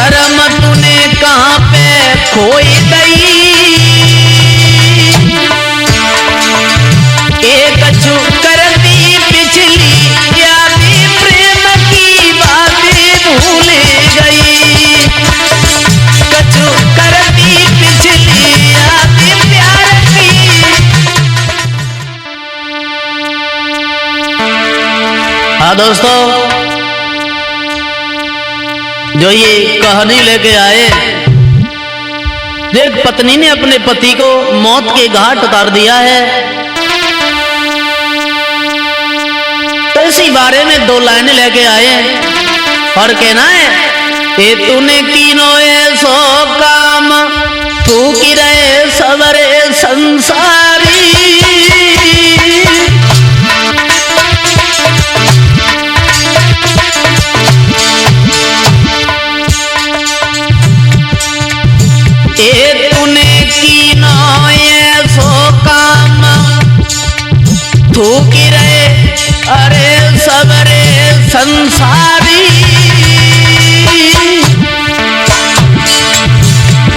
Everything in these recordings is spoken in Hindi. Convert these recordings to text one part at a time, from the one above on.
शर्म तूने कहाँ पे खोई गई, एक कछु करती पिछली यादें प्रेम की बातें भूल गई, कछु करती पिछली यादें प्यार की। हाँ दोस्तों, जो ये कहानी लेके आए, एक पत्नी ने अपने पति को मौत के घाट उतार दिया है। तो इसी बारे में दो लाइनें लेके आए और कहना है, ए तूने कीनो ऐसो काम तू की रहे सवरे संसारी, ए तूने कीनो ऐसो काम तू की रहे अरे सबरे संसारी,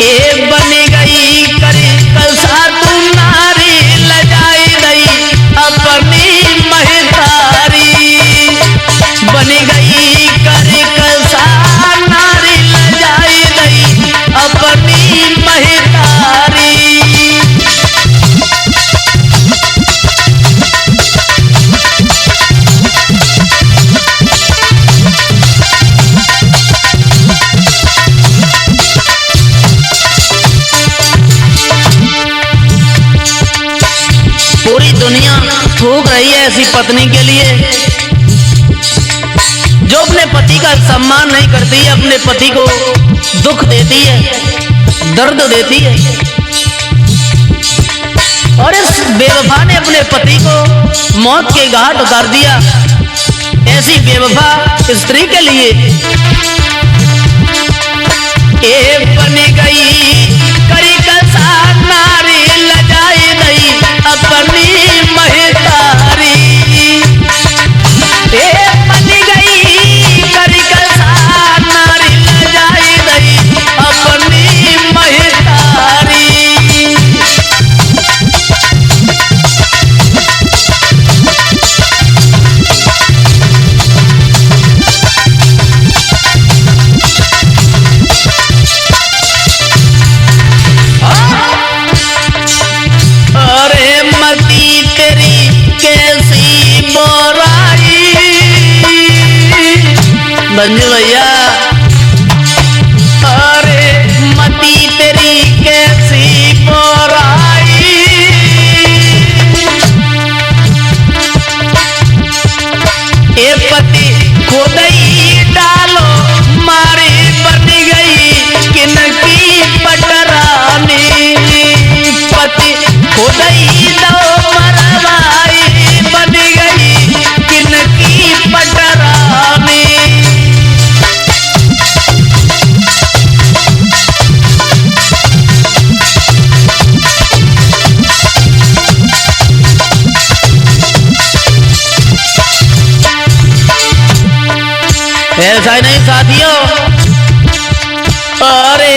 ए बन गई करी कसा तू नारी लजाई गई अपनी महतारी, बन गई करी कसा नारी लजाई गई अपनी महतारी। पूरी दुनिया थूक रही है ऐसी पत्नी के लिए जो अपने पति का सम्मान नहीं करती है, अपने पति को दुख देती है, दर्द देती है। और इस बेवफा ने अपने पति को मौत के घाट उतार दिया। ऐसी बेवफा स्त्री के लिए ए बन गई करी कसा नारी लजाई गई अपनी महतारी, ए बन गई करी कसा नारी लजाई गई अपनी महतारी। अरे मती तेरी कैसी बोराई, मंजू भैया, अरे मती तेरी कैसी बोराई, ए पति खुद ही डालो मारी बन गई किनकी पटरानी, पति खुद ही दो मरवाई बन गई किनकी पटरानी। ऐसा ही नहीं साथियों, अरे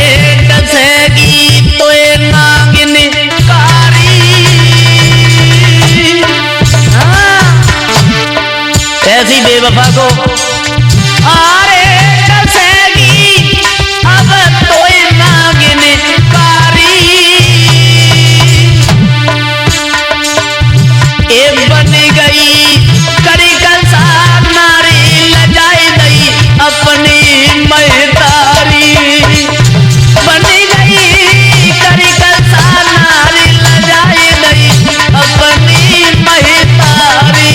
डसेगी तो ये नागिन कारी, ऐसी बेवफा को अरे डसेगी अब तो ये नागिन कारी, ए बन गई करी कसा नारी लजाई गई अपनी महतारी, बन गई करी कसा नारी लजाई गई अपनी महतारी।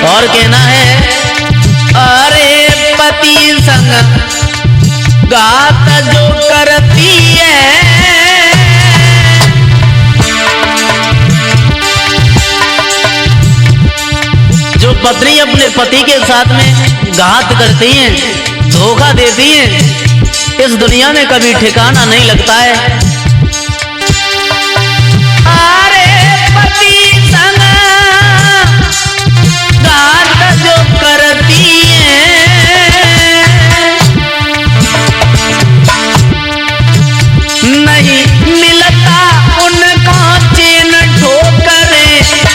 और कहना है, अरे पति संग घात जो करती है, जो पत्नी अपने पति के साथ में घात करती हैं, धोखा देती हैं, इस दुनिया में कभी ठिकाना नहीं लगता है। अरे पति संग घात जो करती है, नहीं मिलता उनको चैन ठोकरे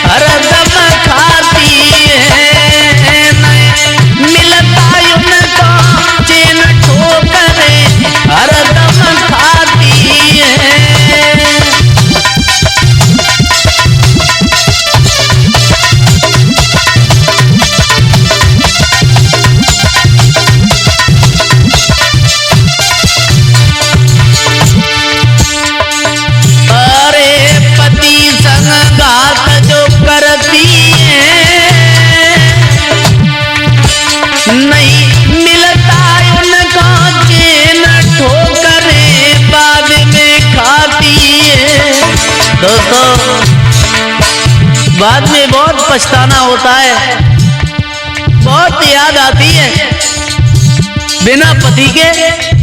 हरदम खाती है, नहीं मिलता उनको चैन ठोकरे हरदम खाती है। नहीं मिलता उनको चैन ठोकरे बाद में खाती है। दोस्तों, बाद में बहुत पछताना होता है, बहुत याद आती है। बिना पति के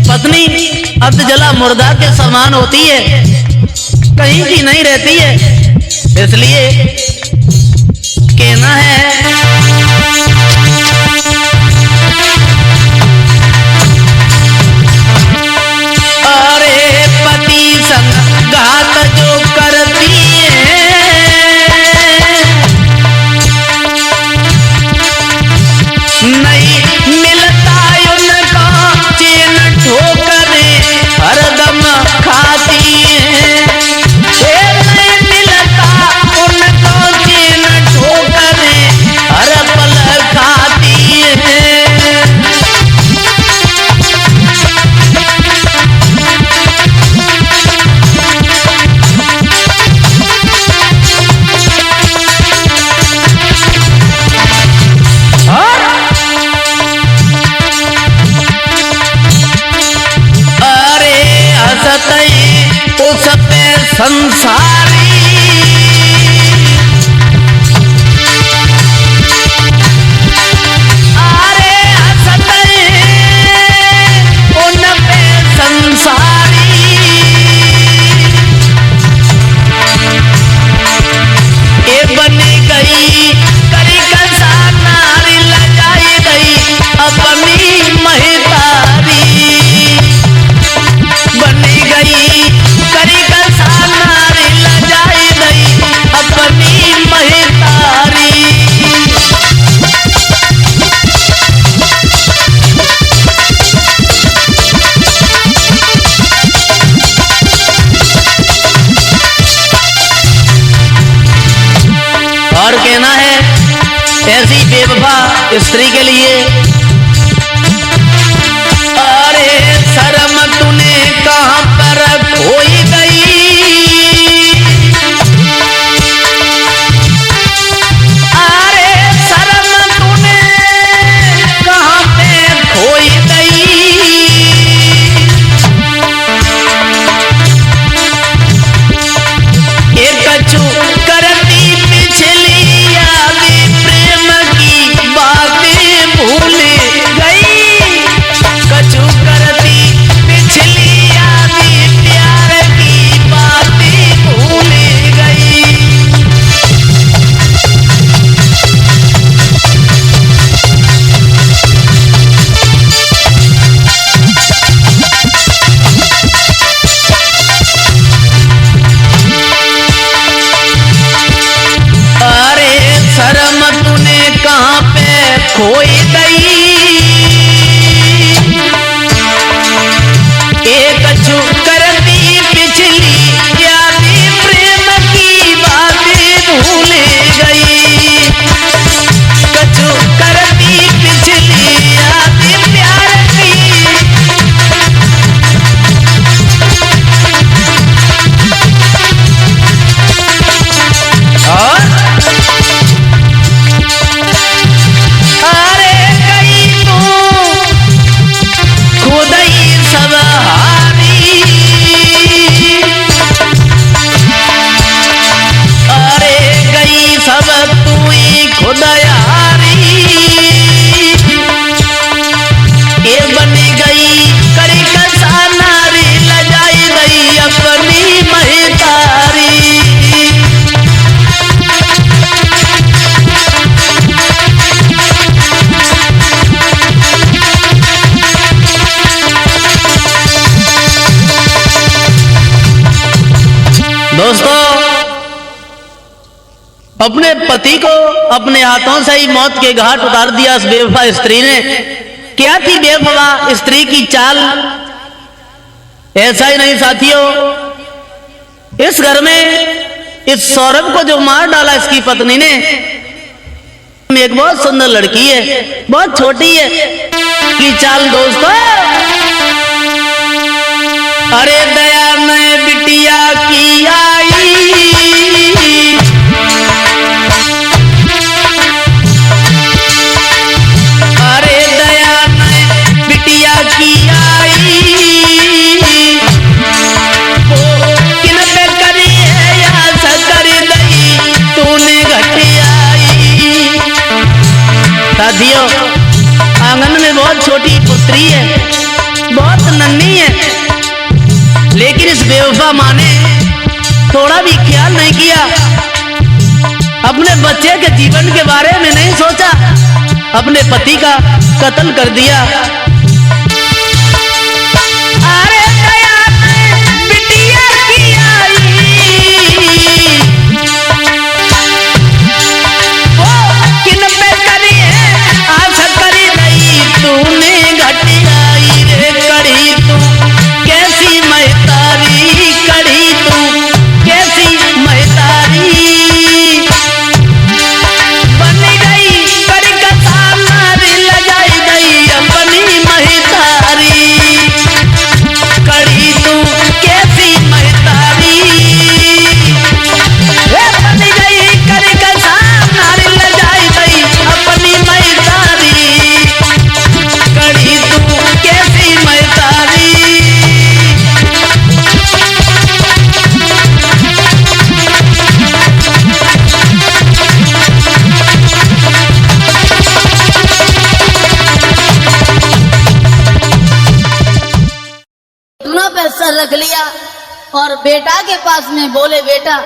पत्नी अर्धजला मुर्दा के समान होती है, कहीं की नहीं रहती है। इसलिए कहना है, अरे पति संग घात जो करती है, नहीं मिलता उनको चैन ठोकरे हरदम खाती है। नहीं मिलता उनको चैन ठोकरे हर पल खाती है। उस पे संसारी अरे हंसते उन पे संसारी, ये बनी गई करी कंसा नारी लजाई गई अपनी महतारी, बनी गई करी कंसा नारी लजाई गई अपनी महतारी। और कहना है ऐसी बेवफा स्त्री के लिए, अरे शर्म तूने कहां पर खोई गई, अरे शर्म तूने कहां पे खोई गई, एक कछु करती पिछली यादें प्रेम की बातें भूली अपने पति को अपने हाथों से ही मौत के घाट उतार दिया उस बेवफा स्त्री ने। क्या थी बेवफा स्त्री की चाल? ऐसा ही नहीं साथियों, इस घर में इस सौरभ को जो मार डाला इसकी पत्नी ने, एक बहुत सुंदर लड़की है, बहुत छोटी है की चाल दोस्तों। अरे दया में बिटिया की आई, अरे दया में बिटिया की आई, किन पे करी है या सकर दई तूने घटियाई। साथियों, आंगन में बहुत छोटी पुत्री है, बहुत नन्ही है, लेकिन इस बेवफा माँ ने थोड़ा भी ख्याल नहीं किया, अपने बच्चे के जीवन के बारे में नहीं सोचा, अपने पति का कत्ल कर दिया। अरे दया में बिटिया की आई, वो किन पे करी है आस करी नहीं तूने घटियाई रे। करी तू कैसी महतारी, करी तू कैसी महतारी, बन गई करी कथा मारी लजाई गई अपनी महतारी। करी तू कैसी महतारी, बन गई करी कथा मारी लजाई गई अपनी महतारी। करी तू कैसी महतारी। इतना पैसा रख लिया और बेटा के पास में बोले, बेटा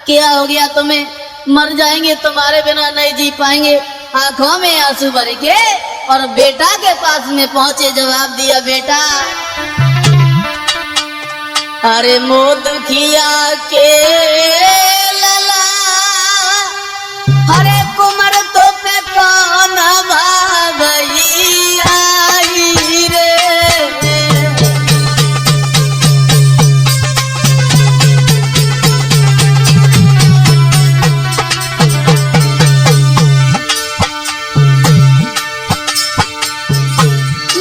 क्या हो गया तुम्हें, मर जाएंगे, तुम्हारे बिना नहीं जी पाएंगे। आंखों में आंसू भर के और बेटा के पास में पहुंचे, जवाब दिया, बेटा अरे मोद खिया के लला, अरे कुमर तो पे कौन भाई आई रे।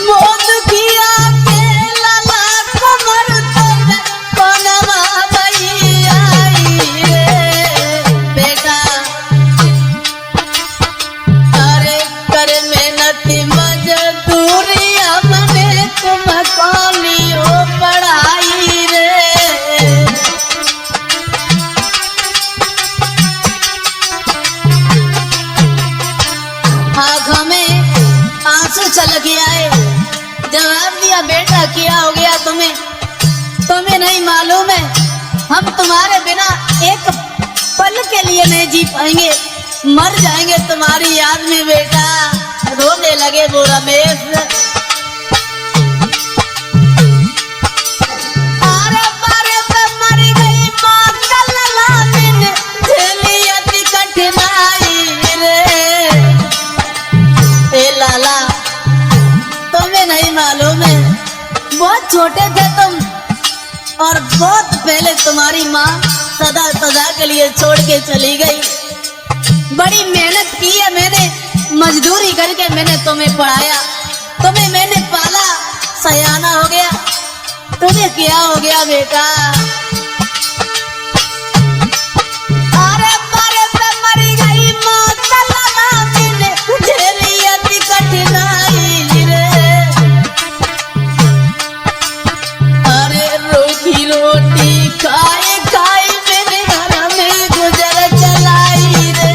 मोद किया के लला कुमर तो पे कौन भाई आई रे। बेटा अरे कर मेहनत मजदूरी हमने तुम कौनियो पढ़ाई रे। आँखों में आंसू छलक आए, जवाब दिया, बेटा क्या हो गया तुम्हें, तुम्हें नहीं मालूम है हम तुम्हारे बिना एक पल के लिए नहीं जी पाएंगे, मर जाएंगे तुम्हारी याद में। बेटा रोने लगे वो रमेश। अरे बारे पे मर गई माँ कल्ला मैंने झेली अति कठिनाई रे। ए लाला तुम्हें नहीं मालूम है, बहुत छोटे थे तुम और बहुत पहले तुम्हारी माँ सदा सदा के लिए छोड़ के चली गई। बड़ी मेहनत की है मैंने, मजदूरी करके मैंने तुम्हें पढ़ाया, तुम्हें मैंने पाला, सयाना हो गया, तुम्हें क्या हो गया बेटा। अरे बारे पे मरी गई माँ कल्ला मैंने झेली अति कठिनाई रे। अरे रोटी रोटी खाए खाए मैंने घर में गुजर चलाई रे।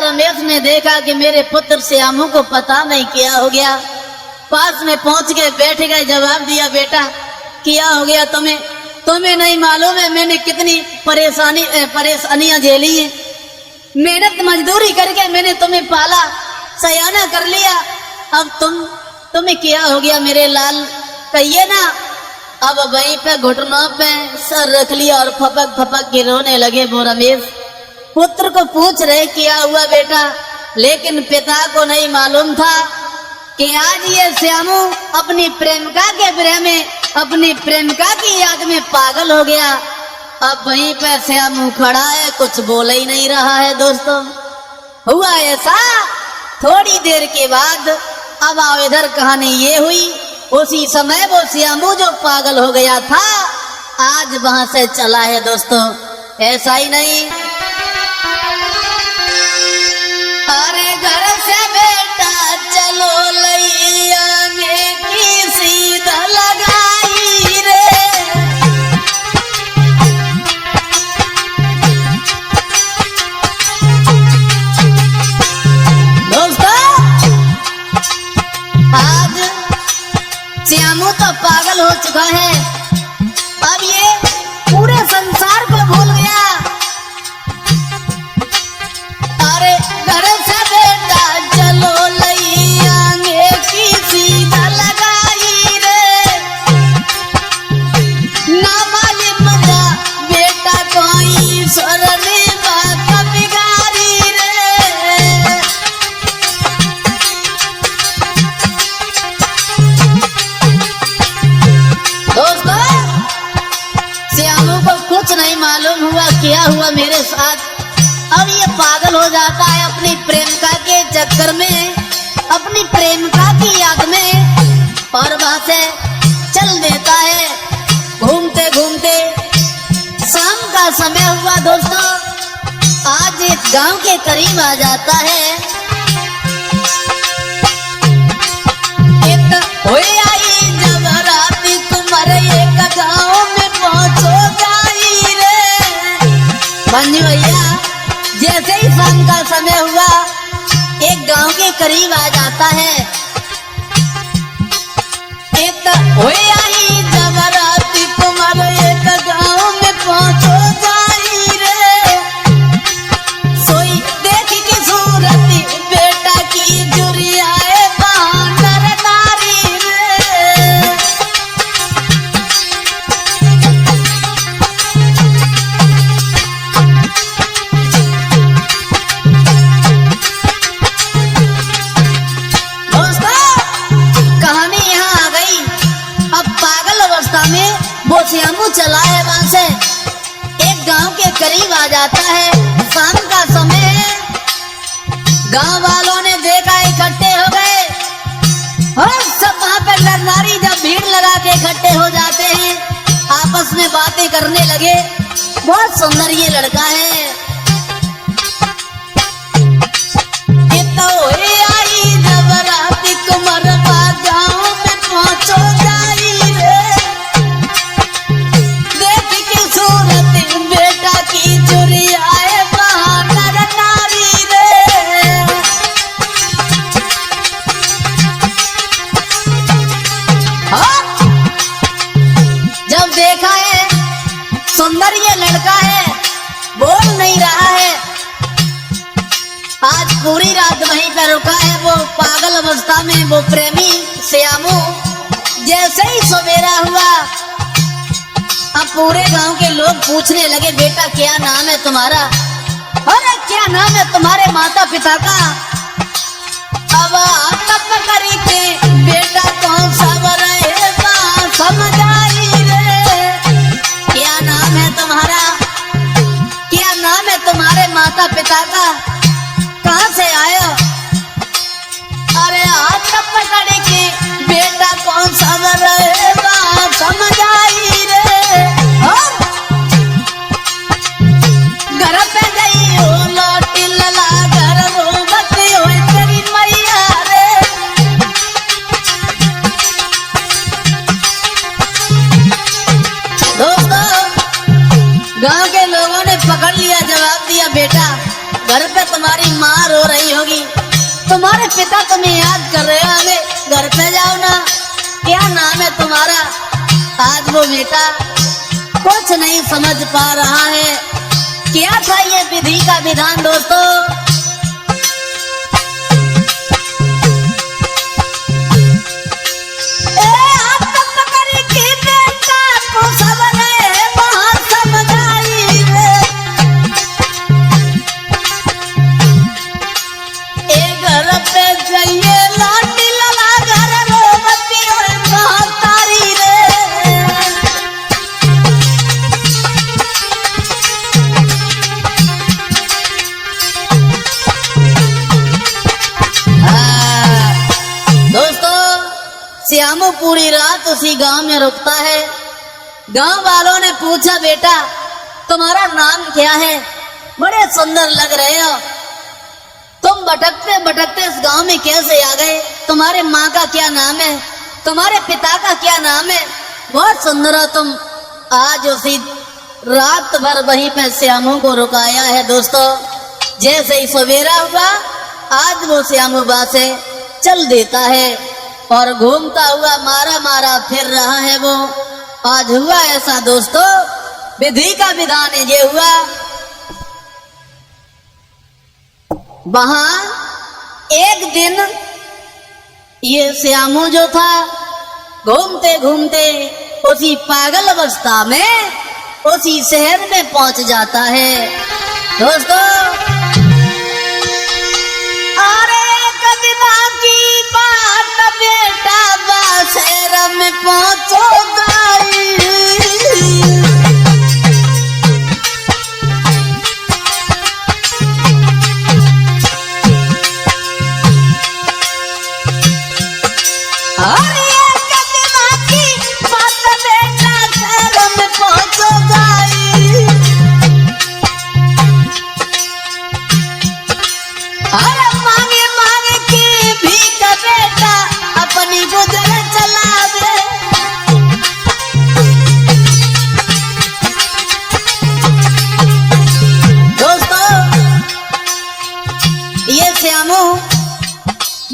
रमेश ने देखा कि मेरे पुत्र श्यामू को पता नहीं क्या हो गया। पास में पहुंच के बैठ गए, जवाब दिया, बेटा क्या हो गया तुम्हें? तुम्हें नहीं मालूम है मैंने कितनी परेशानियां झेली हैं। मेहनत मजदूरी करके मैंने तुम्हें पाला, सयाना कर लिया। अब तुम्हें क्या हो गया मेरे लाल, कहिए ना। अब वहीं पे घुटनों पे सर रख लिया और फपक फपक के रोने लगे वो रमेश। पुत्र को पूछ रहे क्या हुआ बेटा, लेकिन पिता को नहीं मालूम था कि आज ये श्यामू अपनी प्रेमिका के विरह में, अपनी प्रेमिका की याद में पागल हो गया। अब वहीं पर श्यामू खड़ा है, कुछ बोल ही नहीं रहा है। दोस्तों, हुआ ऐसा थोड़ी देर के बाद, अब आओ इधर कहानी ये हुई, उसी समय वो श्यामू जो पागल हो गया था आज वहां से चला है। दोस्तों, ऐसा ही नहीं, अरे घर से बेटा चलो लैया में की सीधा लगाई रे। दोस्तों, आज श्यामू तो पागल हो चुका है। अब ये पूरे संसार को भूल गया। अरे घर से बेटा चलो लैया की सीधा लगाई रे। ना मालूम था बेटा कोई स्वरने बात बिगाड़ी रे। दोस्तों, श्यामू को कुछ नहीं मालूम हुआ क्या हुआ मेरे साथ। अब ये पागल हो जाता है अपनी प्रेमिका के चक्कर में, अपनी प्रेमिका की याद में, और वहां से चल देता है घूमते घूमते। शाम का समय हुआ दोस्तों, आज एक गांव के करीब आ जाता है। होए आई जब राती तुम्हारे एक गांव में पहुंचो जाई रे। बंदी भैया, जैसे ही शाम का समय हुआ एक गांव के करीब आ जाता है। एक होए आई जब राती तुम्हारे एक गांव में पहुंचो जाई रे। सोई देखी की सूरत बेटा की जुरियाए बानर नारी रे। वो श्यामू चला है वहां से, एक गांव के करीब आ जाता है। शाम का समय है, गांव वालों ने देखा, इकट्ठे हो गए और सब वहां पे नर नारी जब भीड़ लगा के इकट्ठे हो जाते हैं, आपस में बातें करने लगे। बहुत सुंदर ये लड़का है। आई जब राती कुमरवा गांव में पहुंचो जाई रे। बेटा की जुरियाए बानर नारी रे। जब देखा है सुंदर ये लड़का है, बोल नहीं रहा है। आज पूरी रात वहीं पर रुका है वो पागल अवस्था में, वो प्रेमी श्यामू। जैसे ही सवेरा हुआ, अब पूरे गांव के लोग पूछने लगे, बेटा क्या नाम है तुम्हारा? अरे क्या नाम है तुम्हारे माता पिता का? अब तब करी के बेटा कौन सा रहेगा समझ आई रे। क्या नाम है तुम्हारा? क्या नाम है तुम्हारे माता पिता का? कहाँ से आयो? अरे तब करी के बेटा कौन सा रहेगा समझ आई रे। घर पे गई हो लौट लला घर रोबत हो तेरी मैया रे। दोस्तों, गांव के लोगों ने पकड़ लिया, जवाब दिया, बेटा घर पे तुम्हारी माँ रो तुम्हारे पिता तुम्हें याद कर रहे होंगे, घर पे जाओ ना। क्या नाम है तुम्हारा? आज वो बेटा कुछ नहीं समझ पा रहा है। क्या था ये विधि का विधान दोस्तों? श्यामू पूरी रात उसी गांव में रुकता है। गांव वालों ने पूछा, बेटा तुम्हारा नाम क्या है? बड़े सुंदर लग रहे हो, तुम भटकते भटकते इस गांव में कैसे आ गए? तुम्हारे माँ का क्या नाम है? तुम्हारे पिता का क्या नाम है? बहुत सुंदर हो तुम। आज उसी रात भर वहीं पे श्यामू को रुकाया है दोस्तों। जैसे ही सवेरा हुआ, आज वो श्यामू बा से चल देता है और घूमता हुआ मारा मारा फिर रहा है वो। आज हुआ ऐसा दोस्तों, विधि का विधान ये हुआ। वहां एक दिन ये श्यामू जो था, घूमते घूमते उसी पागल अवस्था में उसी शहर में पहुंच जाता है दोस्तों। बेटा शहर में पहुंचो गई,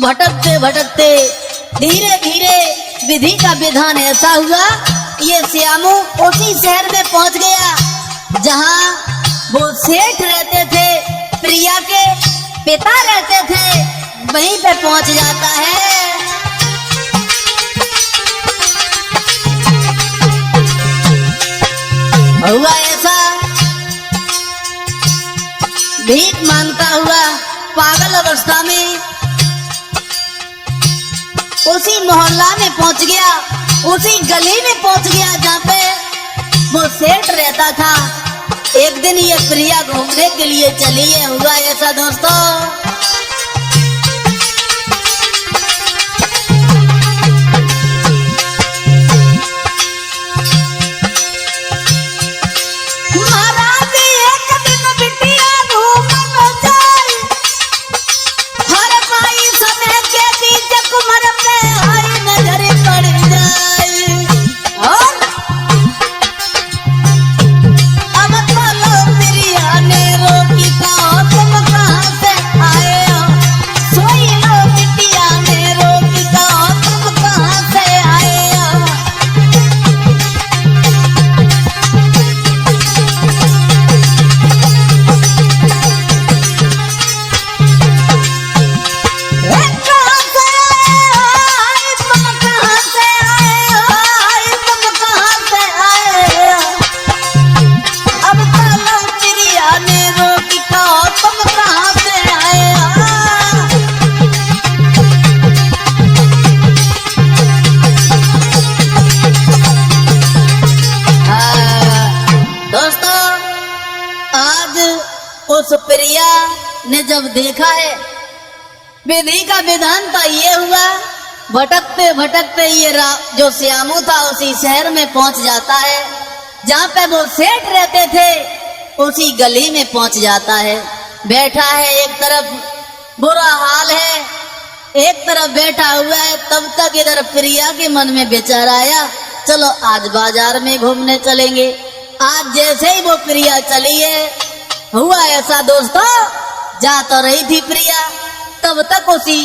भटकते भटकते धीरे धीरे विधि का विधान ऐसा हुआ, ये श्यामू उसी शहर में पहुंच गया जहां वो सेठ रहते थे, प्रिया के पिता रहते थे। वहीं पे पहुंच जाता है। हुआ ऐसा, भीख मांगता हुआ पागल अवस्था में उसी मोहल्ला में पहुंच गया, उसी गली में पहुंच गया जहाँ पे वो सेठ रहता था। एक दिन ये प्रिया घूमने के लिए चली है। हुआ ऐसा दोस्तों, उस प्रिया ने जब देखा है, विधि का विधान तो ये हुआ, भटकते भटकते ये जो श्यामू था उसी शहर में पहुंच जाता है जहाँ पे वो सेठ रहते थे। उसी गली में पहुंच जाता है, बैठा है, एक तरफ बुरा हाल है, एक तरफ बैठा हुआ है। तब तक इधर प्रिया के मन में विचार आया, चलो आज बाजार में घूमने चलेंगे। आज जैसे ही वो प्रिया चली है, हुआ ऐसा दोस्तों, जा तो रही थी प्रिया, तब तक उसी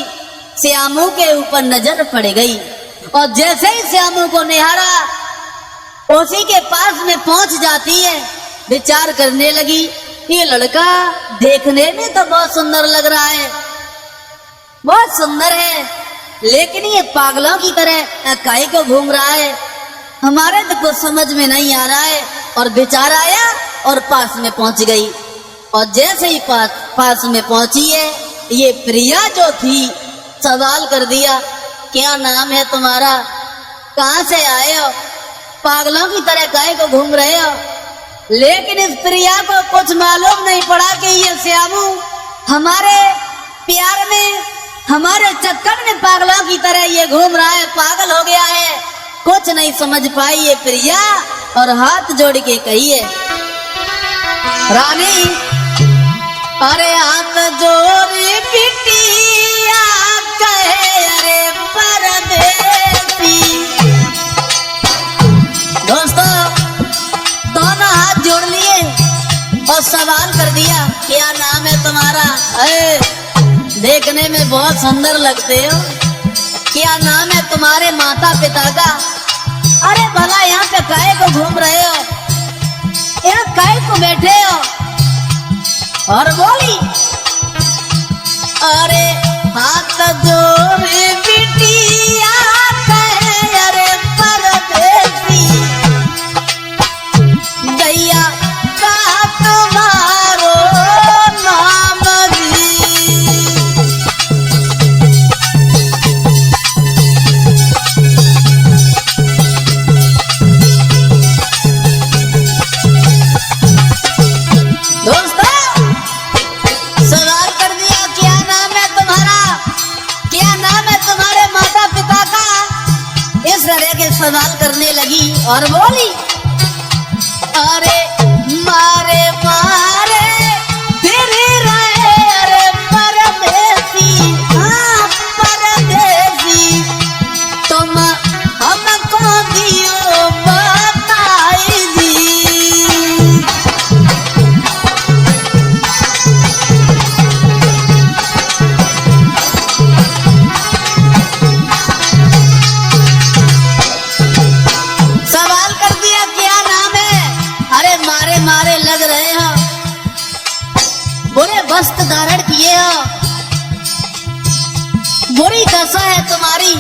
श्यामू के ऊपर नजर पड़ गई और जैसे ही श्यामू को निहारा उसी के पास में पहुंच जाती है। विचार करने लगी, ये लड़का देखने में तो बहुत सुंदर लग रहा है, बहुत सुंदर है, लेकिन ये पागलों की तरह काहे को घूम रहा है, हमारे तो कुछ समझ में नहीं आ रहा है। और विचार आया और पास में पहुंच गई। और जैसे ही पास में पहुंची है, ये प्रिया जो थी सवाल कर दिया, क्या नाम है तुम्हारा, कहाँ से आए हो, पागलों की तरह काहे को घूम रहे हो। लेकिन इस प्रिया को कुछ मालूम नहीं पड़ा कि ये श्यामू हमारे प्यार में, हमारे चक्कर में पागलों की तरह ये घूम रहा है, पागल हो गया है। कुछ नहीं समझ पाई ये प्रिया और हाथ जोड़ के कही है, रानी अरे हाथ जोड़ बिटिया कहे अरे परदेसी। दोस्तों दोनों हाथ जोड़ लिए और सवाल कर दिया, क्या नाम है तुम्हारा, देखने में बहुत सुंदर लगते हो, क्या नाम है तुम्हारे माता पिता का, अरे भला यहाँ पे काहे को घूम रहे हो, यहाँ काहे को बैठे हो। और बोली, अरे हाथ जोड़े बिटिया कहे अरे परदेसी, दैया का तुम्हारो नाम जी। सवाल करने लगी और बोली, अरे मारे मारे तेरे रहे अरे परदेसी, हाँ परदेसी, तुम हमको दियो बताई दी। मारे लग रहे हो, बुरे वस्त्र धारण किए हो, बुरी दशा है तुम्हारी।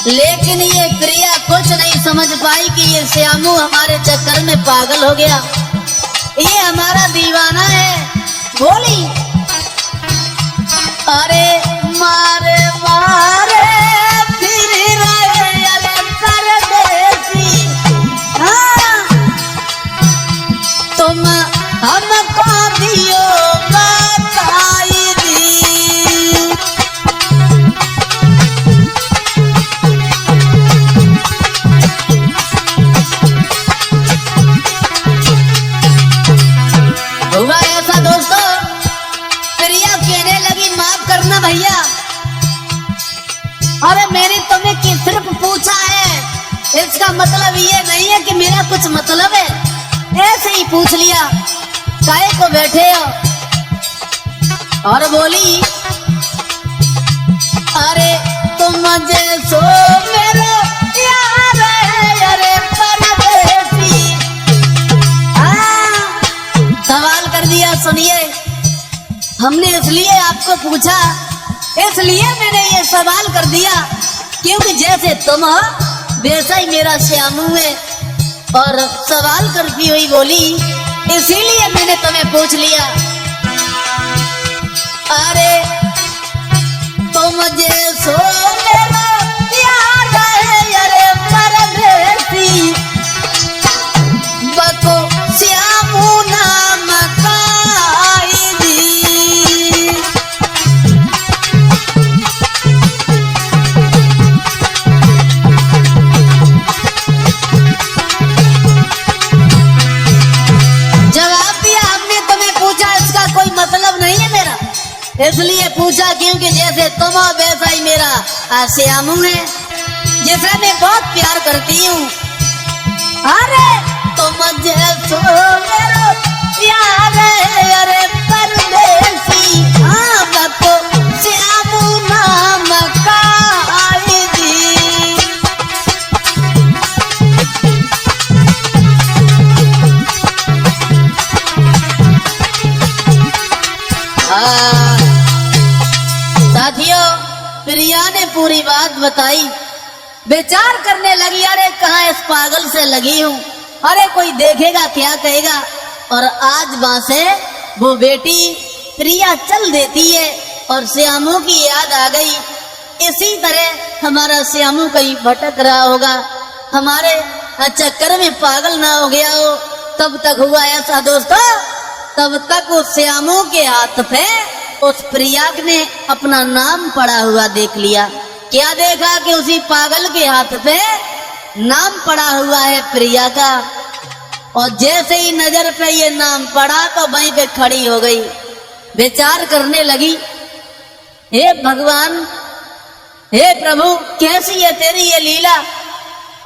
लेकिन ये प्रिया कुछ नहीं समझ पाई कि ये श्यामू हमारे चक्कर में पागल हो गया, ये हमारा दीवाना है। बोली, अरे मारे मारे फिर रहे अरे परदेसी, हाँ तुम हमको दियो बताई दी। हुआ ऐसा दोस्तों, प्रिया कहने लगी, माफ करना भैया, अरे मैंने तुम्हें सिर्फ पूछा है, इसका मतलब ये नहीं है कि मेरा कुछ मतलब है, ऐसे ही पूछ लिया, काहे को बैठे हो। और बोली, अरे तुम जैसो मेरे यार है अरे परदेसी। सवाल कर दिया, सुनिए, हमने इसलिए आपको पूछा, इसलिए मैंने ये सवाल कर दिया क्योंकि जैसे तुम हो वैसा ही मेरा श्यामू है। और सवाल करती हुई बोली, इसीलिए मैंने तुम्हें पूछ लिया, अरे तुम जैसो मेरा यार है अरे परदेसी, बको श्यामू नाम काई दी। मतलब नहीं है मेरा, इसलिए पूछा क्योंकि जैसे तुम हो वैसा ही मेरा श्यामू है, जिसे मैं बहुत प्यार करती हूँ। अरे तुम जैसो मेरा प्यार है अरे परदेसी, हाँ प्रिया ने पूरी बात बताई। विचार करने लगी, अरे कहाँ इस पागल से लगी हूँ, अरे कोई देखेगा क्या कहेगा। और आज वहां से वो बेटी प्रिया चल देती है और श्यामू की याद आ गई। इसी तरह हमारा श्यामू कहीं भटक रहा होगा, हमारे चक्कर में पागल ना हो गया हो। तब तक हुआ ऐसा दोस्तों, तब तक उस श्यामू के हाथ पे उस प्रिया ने अपना नाम पड़ा हुआ देख लिया। क्या देखा कि उसी पागल के हाथ पे नाम पड़ा हुआ है प्रिया का। और जैसे ही नजर पे ये नाम पड़ा तो वहीं पे खड़ी हो गई, विचार करने लगी, हे भगवान, हे प्रभु, कैसी है तेरी ये लीला।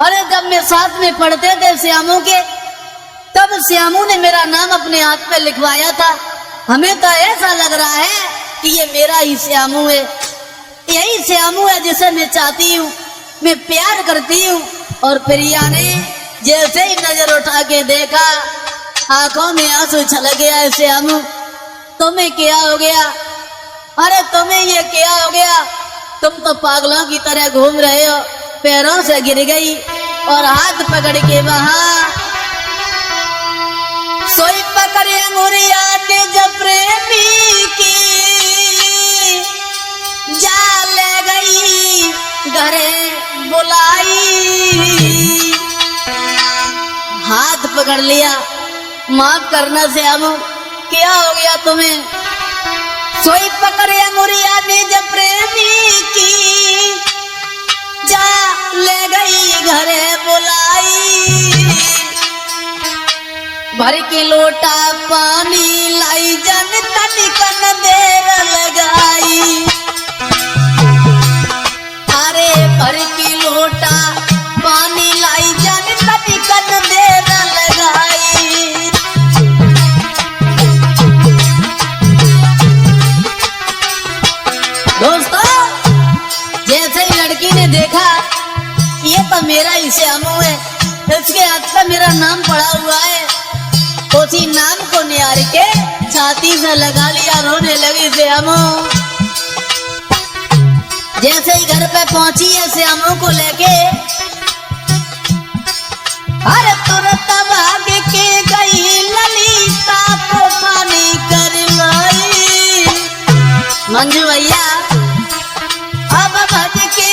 अरे जब मैं साथ में पढ़ते थे श्यामू के, तब श्यामू ने मेरा नाम अपने हाथ पे लिखवाया था। हमें तो ऐसा लग रहा है कि ये मेरा ही श्यामू है, यही श्यामू है जिसे मैं चाहती हूँ, मैं प्यार करती हूँ। और प्रिया ने जैसे ही नजर उठा के देखा, आंखों में आंसू छलक गया। श्यामू, तुम्हें क्या हो गया? अरे तुम्हें ये क्या हो गया? तुम तो पागलों की तरह घूम रहे हो। पैरों से गिर गई और हाथ पकड़ के वहां सोई पकड़े अंगुरिया ने जब प्रेमी की जा ले गई घरे बुलाई। हाथ पकड़ लिया, माफ करना श्यामू, क्या हो गया तुम्हें? सोई पकड़े अंगुरिया ने जब प्रेमी की जा ले गई घरे बुलाई। भर के लोटा पानी लाई जन तनिकन देर लगाई। अरे भर के लोटा पानी लाई जन तनिकन देर लगाई। दोस्तों, जैसे ही लड़की ने देखा ये तो मेरा ही श्यामू है, इसके हाथ पे मेरा नाम पड़ा हुआ है, उसी नाम को निहार के छाती से लगा लिया, रोने लगी श्यामू। जैसे ही घर पे पहुंची है श्यामू को लेके, अरे तुरंत भाग के गई ललिता को पानी कर लाई। मंजू भैया अब भज के,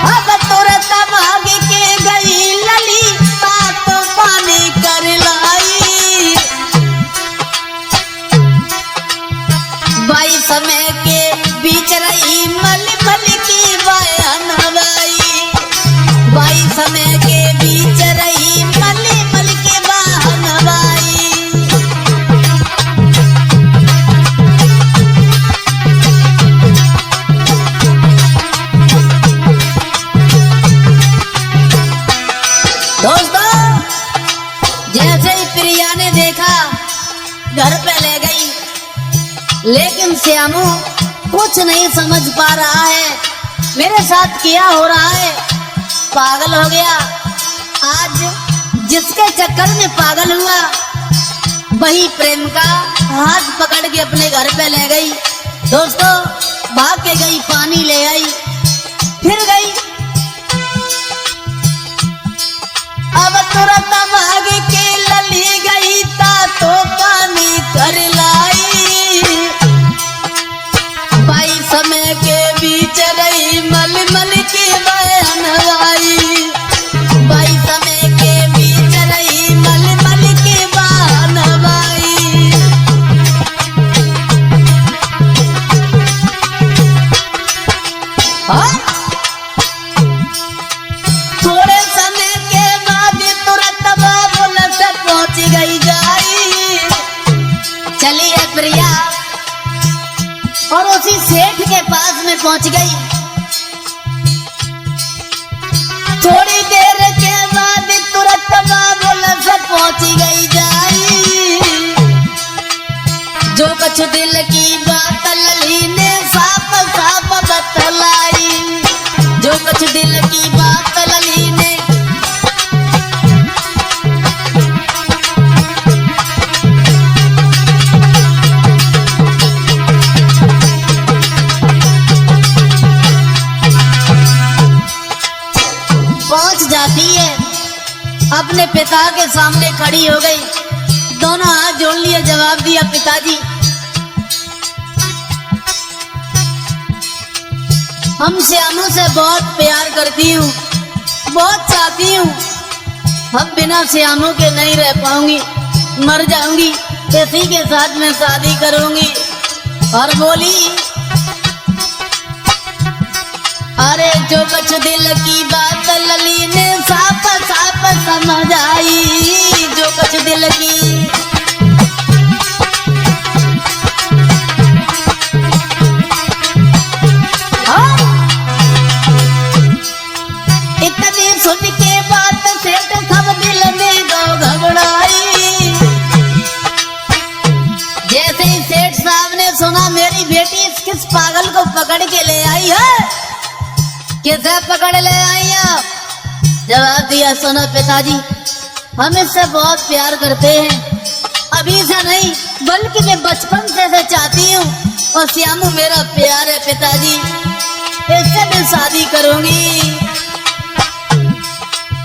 अब तुरंत भाग के गई ललिता को पानी कर लाई। बाई समय के बीच रही मल मल की बयान हवाई। बाई समय के बीच रही मल मल के बयान हवाई। दोस्तों, जैसे ही प्रिया ने देखा घर पे ले गई, लेकिन श्यामू कुछ नहीं समझ पा रहा है मेरे साथ क्या हो रहा है, पागल हो गया। आज जिसके चक्कर में पागल हुआ वही प्रेम का हाथ पकड़ के अपने घर पे ले गई। दोस्तों, भाग के गई, पानी ले आई, फिर गई। अब तुरंत भाग के लली गई ता तो पानी कर लाई। बाई समय के बीच रही मल मल की बयान हवाई। बाई समय के बीच रही मल मल की बयान हवाई। थोड़े समय के बाद तुरंत बाबुल से पहुंच गई जाई। चली है प्रिया और उसी सेठ के पास में पहुंच गई। थोड़ी देर के बाद तुरंत बाबुल से पहुंच गई जाई। जो कुछ दिल की बात लली ने साफ साफ बतलाई। जो कुछ दिल की बात लली ने अपने पिता के सामने खड़ी हो गई, दोनों हाथ जोड़ लिए, जवाब दिया, पिताजी हम श्यामू से बहुत प्यार करती हूँ, बहुत चाहती हूँ, हम बिना श्यामू के नहीं रह पाऊंगी, मर जाऊंगी, इसी के साथ मैं शादी करूंगी। और बोली, अरे जो कुछ दिल की बात लली ने साफ साफ समझ आई, जो कुछ दिल की इतनी सुन के बात सेठ सब दिल में घबराई। जैसे ही सेठ साहब ने सुना मेरी बेटी किस पागल को पकड़ के ले आई है, किसे पकड़ ले आई आप? जवाब दिया, सुनो पिताजी हम इससे बहुत प्यार करते हैं, अभी से नहीं बल्कि मैं बचपन से चाहती हूँ, और श्यामू मेरा प्यार है पिताजी, इससे मैं शादी करूंगी।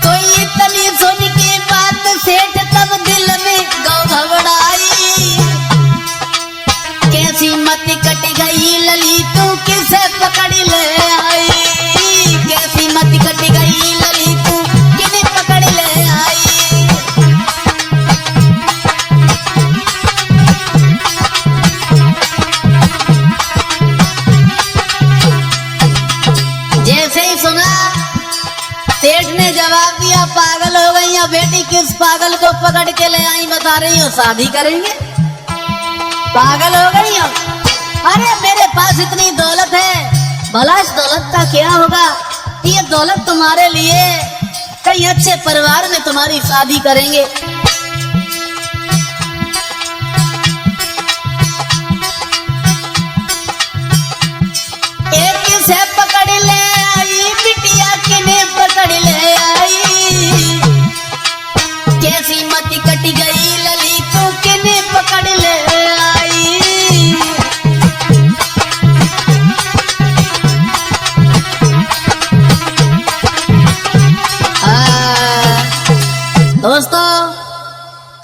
तो इतनी सुन की बात सेठ तब दिल में घबराई, कैसी मत कट गई लली तू किसे पकड़ ले आई, कैसी मत कट गई लली तू किसे पकड़ ले आई। जैसे ही सुना सेठ ने जवाब दिया, पागल हो गई या बेटी, किस पागल को पकड़ के ले आई बता रही हो, शादी करेंगे, पागल हो गई हो? अरे मेरे पास इतनी दौलत है, भला इस दौलत का क्या होगा, ये दौलत तुम्हारे लिए, कहीं अच्छे परिवार में तुम्हारी शादी करेंगे। एक से पकड़ ले आई बिटिया, किन्हें पकड़ ले आई, कैसी मती कट गई लली तू किन्हें पकड़ ले आई। दोस्तों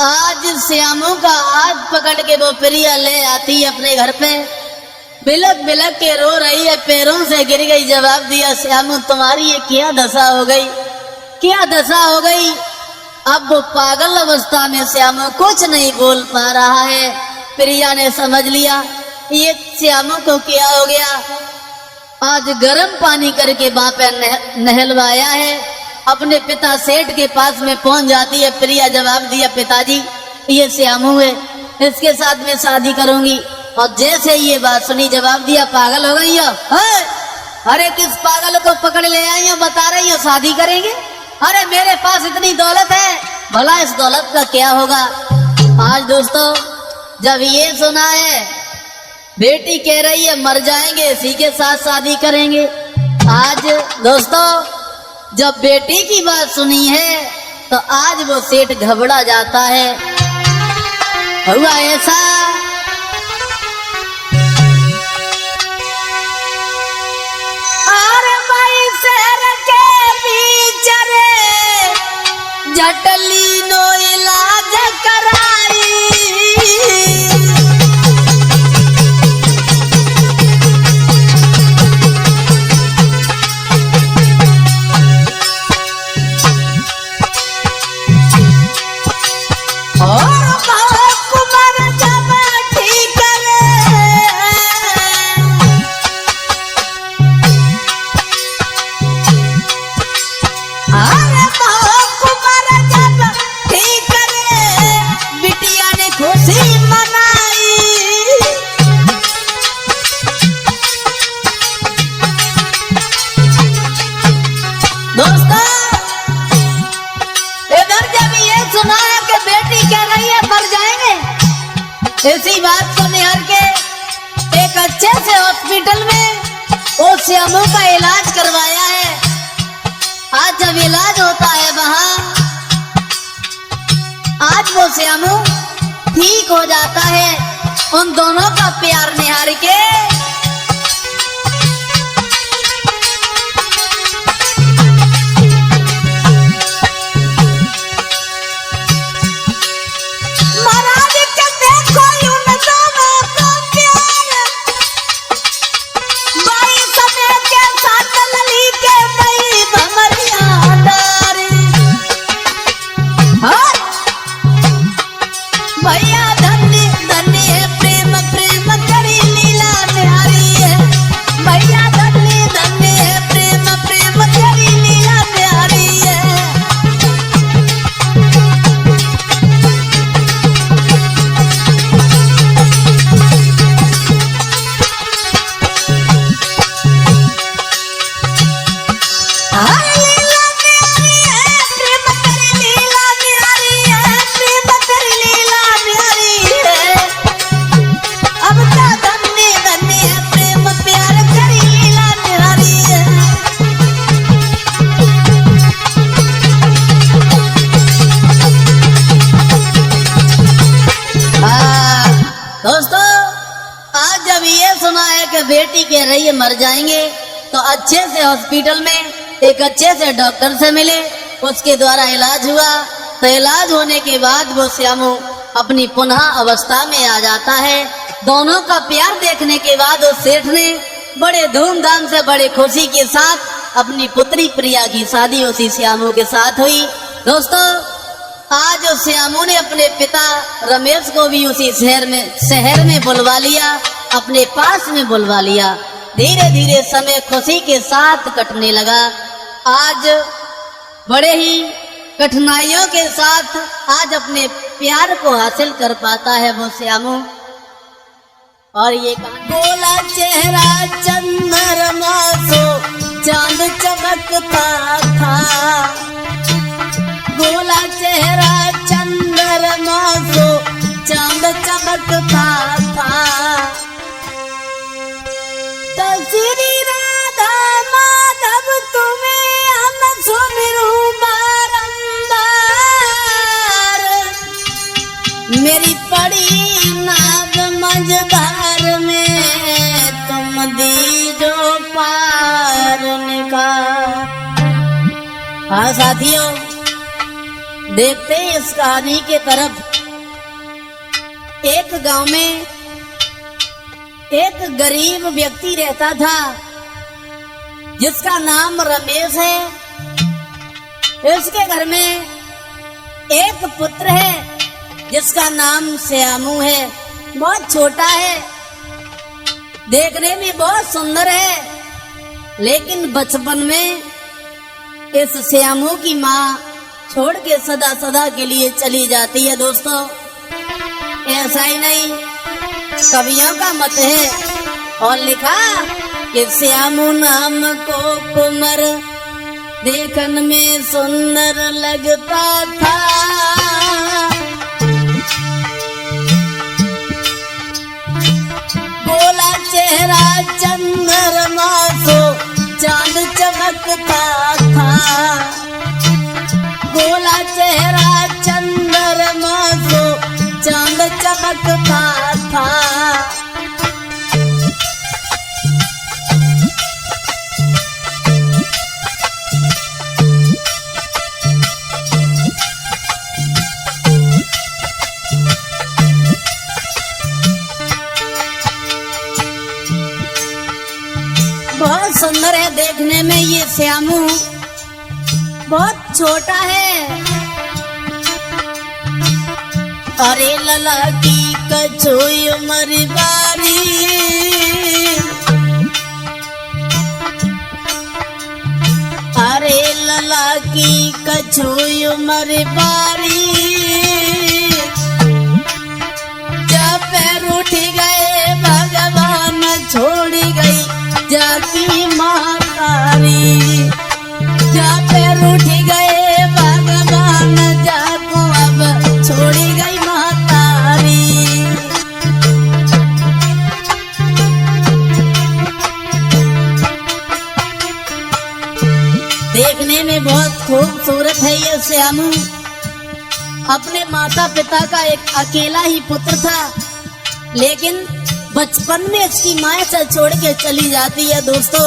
आज श्यामू का हाथ पकड़ के वो प्रिया ले आती है अपने घर पे, बिलक बिलक के रो रही है, पैरों से गिर गई। जवाब दिया, श्यामू तुम्हारी ये क्या दशा हो गई, क्या दशा हो गई। अब वो पागल अवस्था में श्यामू कुछ नहीं बोल पा रहा है। प्रिया ने समझ लिया ये श्यामू को क्या हो गया। आज गर्म पानी करके वहां पे नहलवाया है। अपने पिता सेठ के पास में पहुंच जाती है प्रिया। जवाब दिया, पिताजी ये श्यामू है, इसके साथ में शादी करूंगी। और जैसे ये बात सुनी, जवाब दिया, पागल हो गई हो? अरे किस पागल को पकड़ ले आई हो, बता रही हो शादी करेंगे? अरे मेरे पास इतनी दौलत है, भला इस दौलत का क्या होगा। आज दोस्तों जब ये सुना है, बेटी कह रही है मर जाएंगे, इसी के साथ शादी करेंगे। आज दोस्तों जब बेटी की बात सुनी है तो आज वो सेठ घबरा जाता है। हुआ ऐसा, अरे भाई शहर के बीच रे जटली नो इलाज कराई। इसी बात को निहार के एक अच्छे से हॉस्पिटल में वो श्यामू का इलाज करवाया है। आज जब इलाज होता है वहां, आज वो श्यामू ठीक हो जाता है। उन दोनों का प्यार निहार के जब ये सुना है कि बेटी कह रही है मर जाएंगे, तो अच्छे से हॉस्पिटल में एक अच्छे से डॉक्टर से मिले, उसके द्वारा इलाज हुआ। तो इलाज होने के बाद वो श्यामू अपनी पुनः अवस्था में आ जाता है। दोनों का प्यार देखने के बाद उस सेठ ने बड़े धूमधाम से बड़े खुशी के साथ अपनी पुत्री प्रिया की शादी उसी श्यामू के साथ हुई। दोस्तों, आज उस श्यामू ने अपने पिता रमेश को भी उसी शहर में बुलवा लिया, अपने पास में बुलवा लिया। धीरे धीरे समय खुशी के साथ कटने लगा। आज बड़े ही कठिनाइयों के साथ आज अपने प्यार को हासिल कर पाता है वो श्यामू। और ये गोला चेहरा चंद्रमा सो चांद चमकता था, गोला चेहरा चंद्रमा सो चांद चमकता था। तो श्री राधा माधव तुम्हें हम सुमिरूं बारंबार, मेरी पड़ी नाद मझधार में तुम दीजो पार निकाल। हाँ साथियों, देखते हैं इस कहानी के तरफ। एक गांव में एक गरीब व्यक्ति रहता था जिसका नाम रमेश है। इसके घर में एक पुत्र है जिसका नाम श्यामू है। बहुत छोटा है, देखने में बहुत सुंदर है, लेकिन बचपन में इस श्यामू की माँ छोड़ के सदा सदा के लिए चली जाती है। दोस्तों, ऐसा ही नहीं, कवियों का मत है और लिखा कि श्यामू नाम को कुंवर देखन में सुंदर लगता था। गोला चेहरा चंद्रमा सो चांद चमकता था, गोला चेहरा चंद्रमा सो चांद चमकता था। बहुत सुंदर है देखने में ये श्यामू, बहुत छोटा है। अरे लला की कछोई उमर बारी, अरे लला की कछोई उमर बारी, जब पैर उठ गए भगवान छोड़ी गई जाकी महाकारी, जब पैर उठ गए भगवान जाको अब छोड़ी गई महाकारी। देखने में बहुत खूबसूरत है ये श्यामू। अपने माता पिता का एक अकेला ही पुत्र था, लेकिन बचपन में इसकी माँ से छोड़ के चली जाती है। दोस्तों,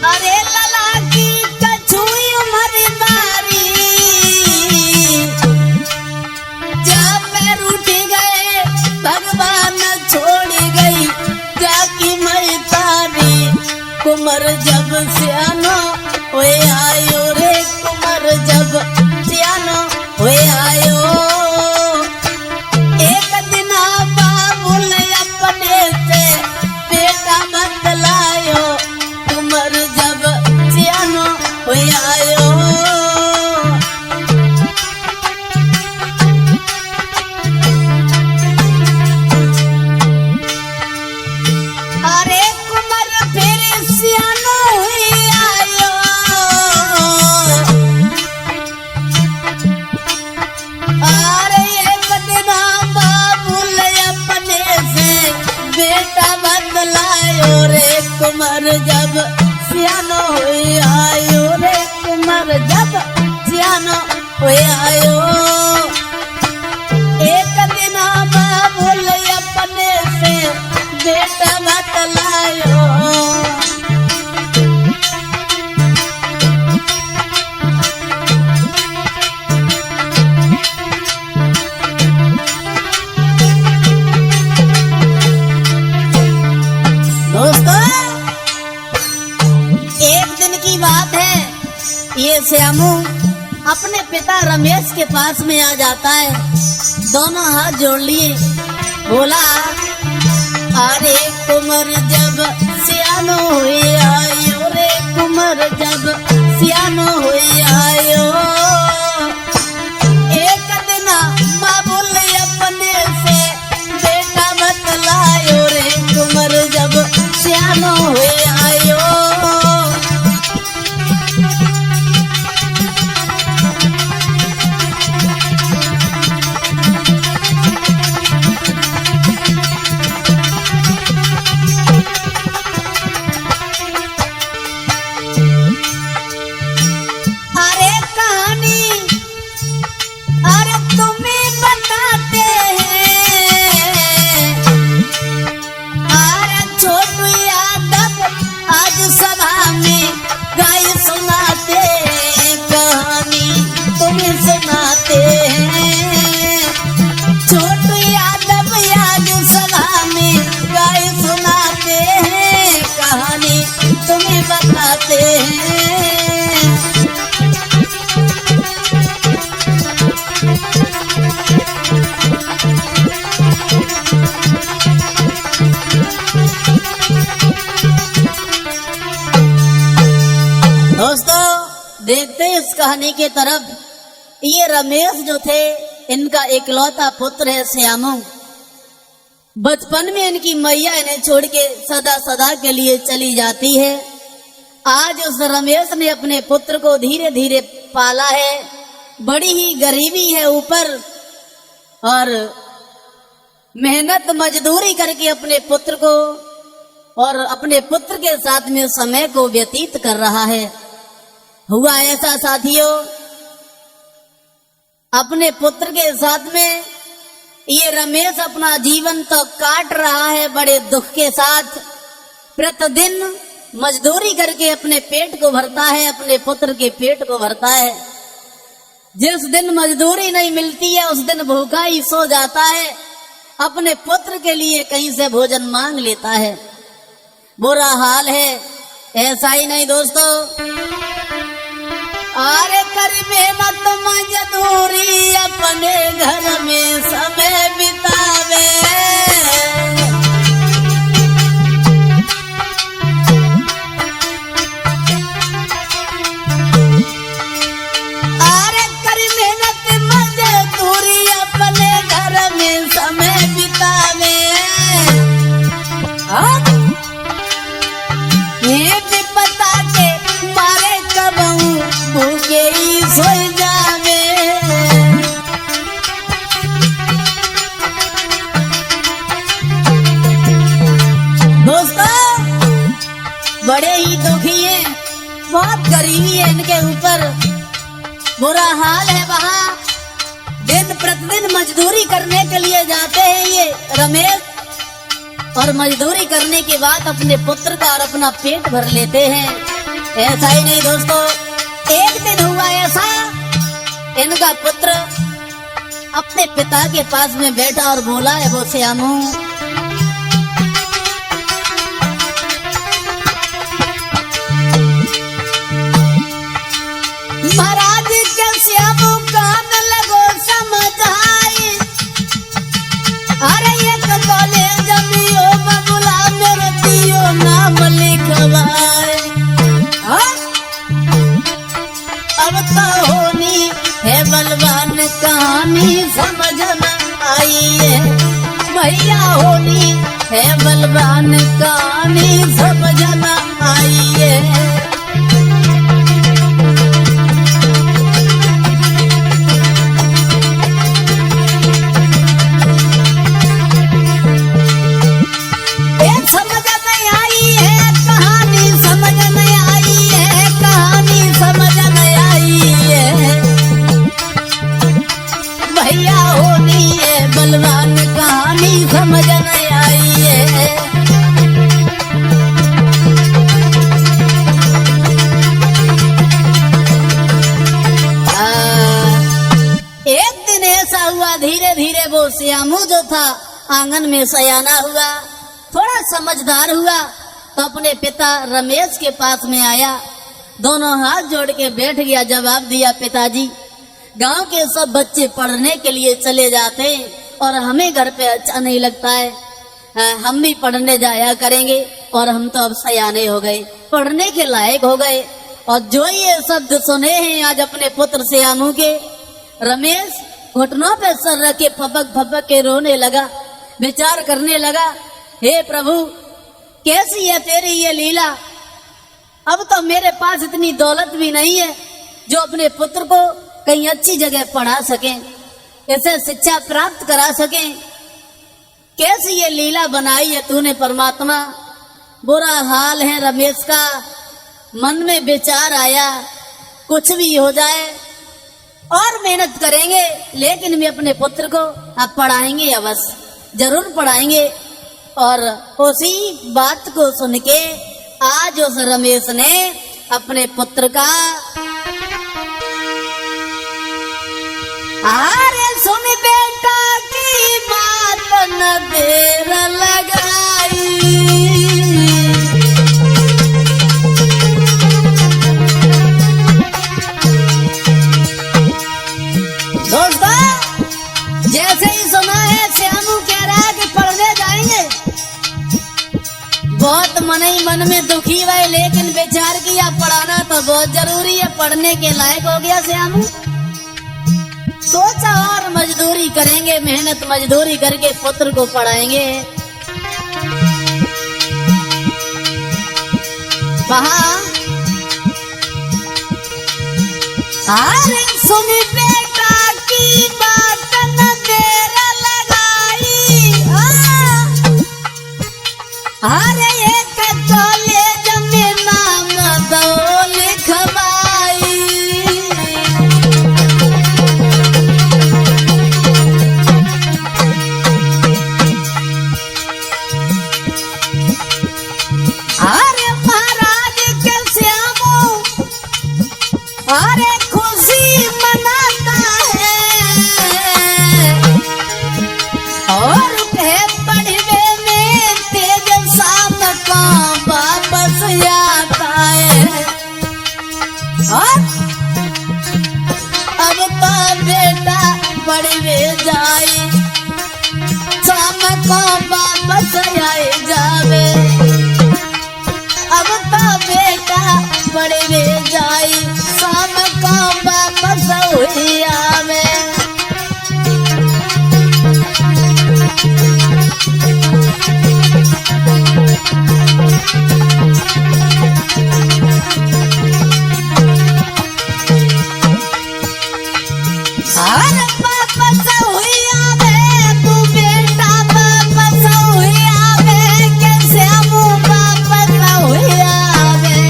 अरे लला की कछुई उमर बारी, जब पैर उठ गए भगवान छोड़ गई जाकी मैं तारी। कुमर जब सियानो होए आयो रे, कुमर जब सियानो होए आयो, एक दिन बाबुल अपने से बेटा बदलायो, कुमर जब सियानो होए आयो। अरे कुमर फिर सियानो हुई आयो, अरे एक दिन बाबुल अपने से बेटा बदलायो रे, कुमर जब सियानो हुई आयो रे, कुमर जब सियानो हुई आयो। श्यामू अपने पिता रमेश के पास में आ जाता है, दोनों हाथ जोड़ लिए, बोला अरे कुंवर जब सियानो हुए आयो रे, कुंवर जब सियानो हुए आयो, एक दिन बाबुल अपने से बेटा बतलायो रे, कुंवर जब सियानो हुए आयो। दोस्तों देखते हैं इस कहानी के तरफ। ये रमेश जो थे इनका इकलौता पुत्र है श्यामू। बचपन में इनकी मैया इन्हें छोड़ के सदा सदा के लिए चली जाती है। आज उस रमेश ने अपने पुत्र को धीरे धीरे पाला है। बड़ी ही गरीबी है ऊपर, और मेहनत मजदूरी करके अपने पुत्र को और अपने पुत्र के साथ में समय को व्यतीत कर रहा है। हुआ ऐसा साथियों, अपने पुत्र के साथ में ये रमेश अपना जीवन तो काट रहा है बड़े दुख के साथ। प्रतिदिन मजदूरी करके अपने पेट को भरता है, अपने पुत्र के पेट को भरता है। जिस दिन मजदूरी नहीं मिलती है उस दिन भूखा ही सो जाता है, अपने पुत्र के लिए कहीं से भोजन मांग लेता है। बुरा हाल है। ऐसा ही नहीं दोस्तों, अरे कर मेहनत मजदूरी अपने घर में समय बितावे, अरे कर मेहनत मजदूरी अपने घर में समय बितावे। ये भी पता के मारे कबहू भूखे ही सो जावे। दोस्तों बड़े ही दुखी है, बहुत गरीबी है इनके ऊपर, बुरा हाल है। वहाँ दिन प्रतिदिन मजदूरी करने के लिए जाते हैं ये रमेश, और मजदूरी करने के बाद अपने पुत्र का और अपना पेट भर लेते हैं। ऐसा ही नहीं दोस्तों, एक दिन हुआ ऐसा, इनका पुत्र अपने पिता के पास में बैठा और बोला है वो श्यामू, महाराज के श्यामू कान लगो समझाई, अरे एक कॉलेज जमियो बबुला मेरे दियो नाम लिखवाए। अब तो होनी है बलवान कहानी समझ में आई है, भैया होनी है बलवान कहानी समझ में आई है। बलवान कहानी समझ नहीं आई है। एक दिन ऐसा हुआ, धीरे धीरे वो श्यामू जो था आंगन में सयाना हुआ, थोड़ा समझदार हुआ, तो अपने पिता रमेश के पास में आया, दोनों हाथ जोड़ के बैठ गया। जवाब दिया, पिताजी गांव के सब बच्चे पढ़ने के लिए चले जाते हैं और हमें घर पे अच्छा नहीं लगता है। हम भी पढ़ने जाया करेंगे और हम तो अब सयाने हो गए, पढ़ने के लायक हो गए। और जो ये शब्द सुने हैं आज अपने पुत्र श्यामू के, रमेश घुटनों पे सर रख के फपक फपक के रोने लगा, विचार करने लगा, हे प्रभु कैसी है तेरी ये लीला। अब तो मेरे पास इतनी दौलत भी नहीं है जो अपने पुत्र को कहीं अच्छी जगह पढ़ा सके, इसे शिक्षा प्राप्त करा सके। कैसी ये लीला बनाई है तूने परमात्मा। बुरा हाल है रमेश का। मन में विचार आया, कुछ भी हो जाए और मेहनत करेंगे, लेकिन भी अपने पुत्र को अब पढ़ाएंगे, अवश्य जरूर पढ़ाएंगे। और उसी बात को सुन के आज उस रमेश ने अपने पुत्र का, अरे सुन बेटा की बात न देर लगाई, दोस्तों जैसे ही सुना है श्यामू कह रहा है कि पढ़ने जाएंगे, बहुत मन ही मन में दुखी हुए, लेकिन विचार किया पढ़ाना तो बहुत जरूरी है, पढ़ने के लायक हो गया श्यामू। सोचा और मजदूरी करेंगे, मेहनत मजदूरी करके पुत्र को पढ़ाएंगे। वहां अरे सुन बेटा की बात न देर लगाई, अरे एक कॉलेज में नाम दो लिखवाई, अरे महाराज के श्यामू अरे खुशी मनाता है और पढ़वे में तेज शाम का वापस आता है। और अब तो बेटा पढ़वे जाए, शाम को वापस आए जावे, अब तो बेटा पढ़वे जाए, शाम को वापस हुई आवे। अरे वापस हुई आवे, तू बेटा वापस हुई आवे, के श्यामू वापस हुई आवे,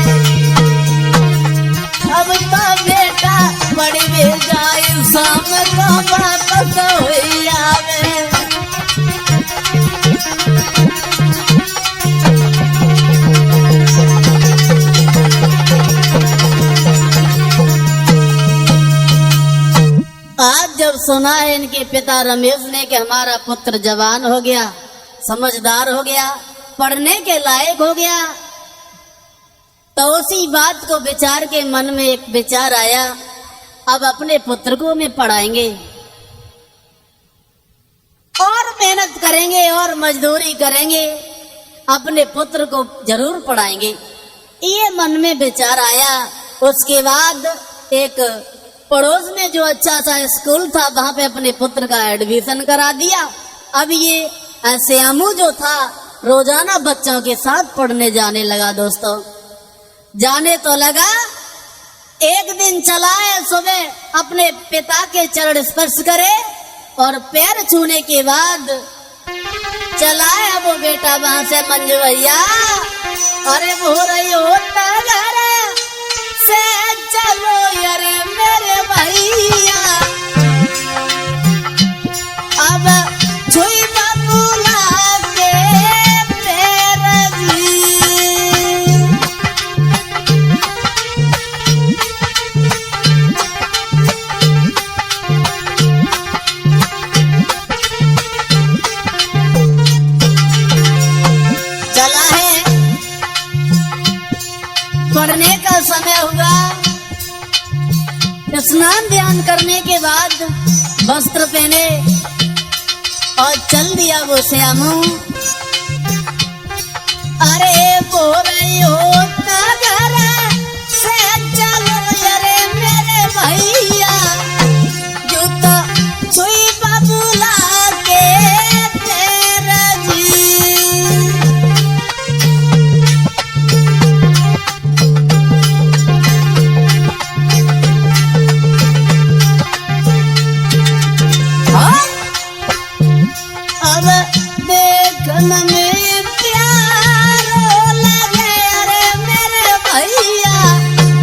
अब तो बेटा पढ़वे जाए, शाम को वापस हुई आवे। आज जब सुना है इनके पिता रमेश ने कि हमारा पुत्र जवान हो गया, समझदार हो गया, पढ़ने के लायक हो गया, तो उसी बात को विचार के मन में एक विचार आया, अब अपने पुत्र को में पढ़ाएंगे और मेहनत करेंगे और मजदूरी करेंगे, अपने पुत्र को जरूर पढ़ाएंगे। ये मन में विचार आया। उसके बाद एक पड़ोस में जो अच्छा सा स्कूल था वहां पे अपने पुत्र का एडमिशन करा दिया। अब ये श्यामू जो था रोजाना बच्चों के साथ पढ़ने जाने लगा। दोस्तों जाने तो लगा, एक दिन चला है सुबह अपने पिता के चरण स्पर्श करे और पैर छूने के बाद चला है वो बेटा वहां से, मंजू भैया अरे हो रही होता घर से चलो यारे मेरे भैया, अब छुई बबूला के पैर जी। चला है पढ़ने का समय हुआ। स्नान ध्यान करने के बाद वस्त्र पहने और चल दिया वो श्यामू। अरे बोल रही हो घर से चलो अरे मेरे भैया, जूता छुई बबुला के तेरा जी। अब देखने में प्यारो लगे अरे मेरे भैया,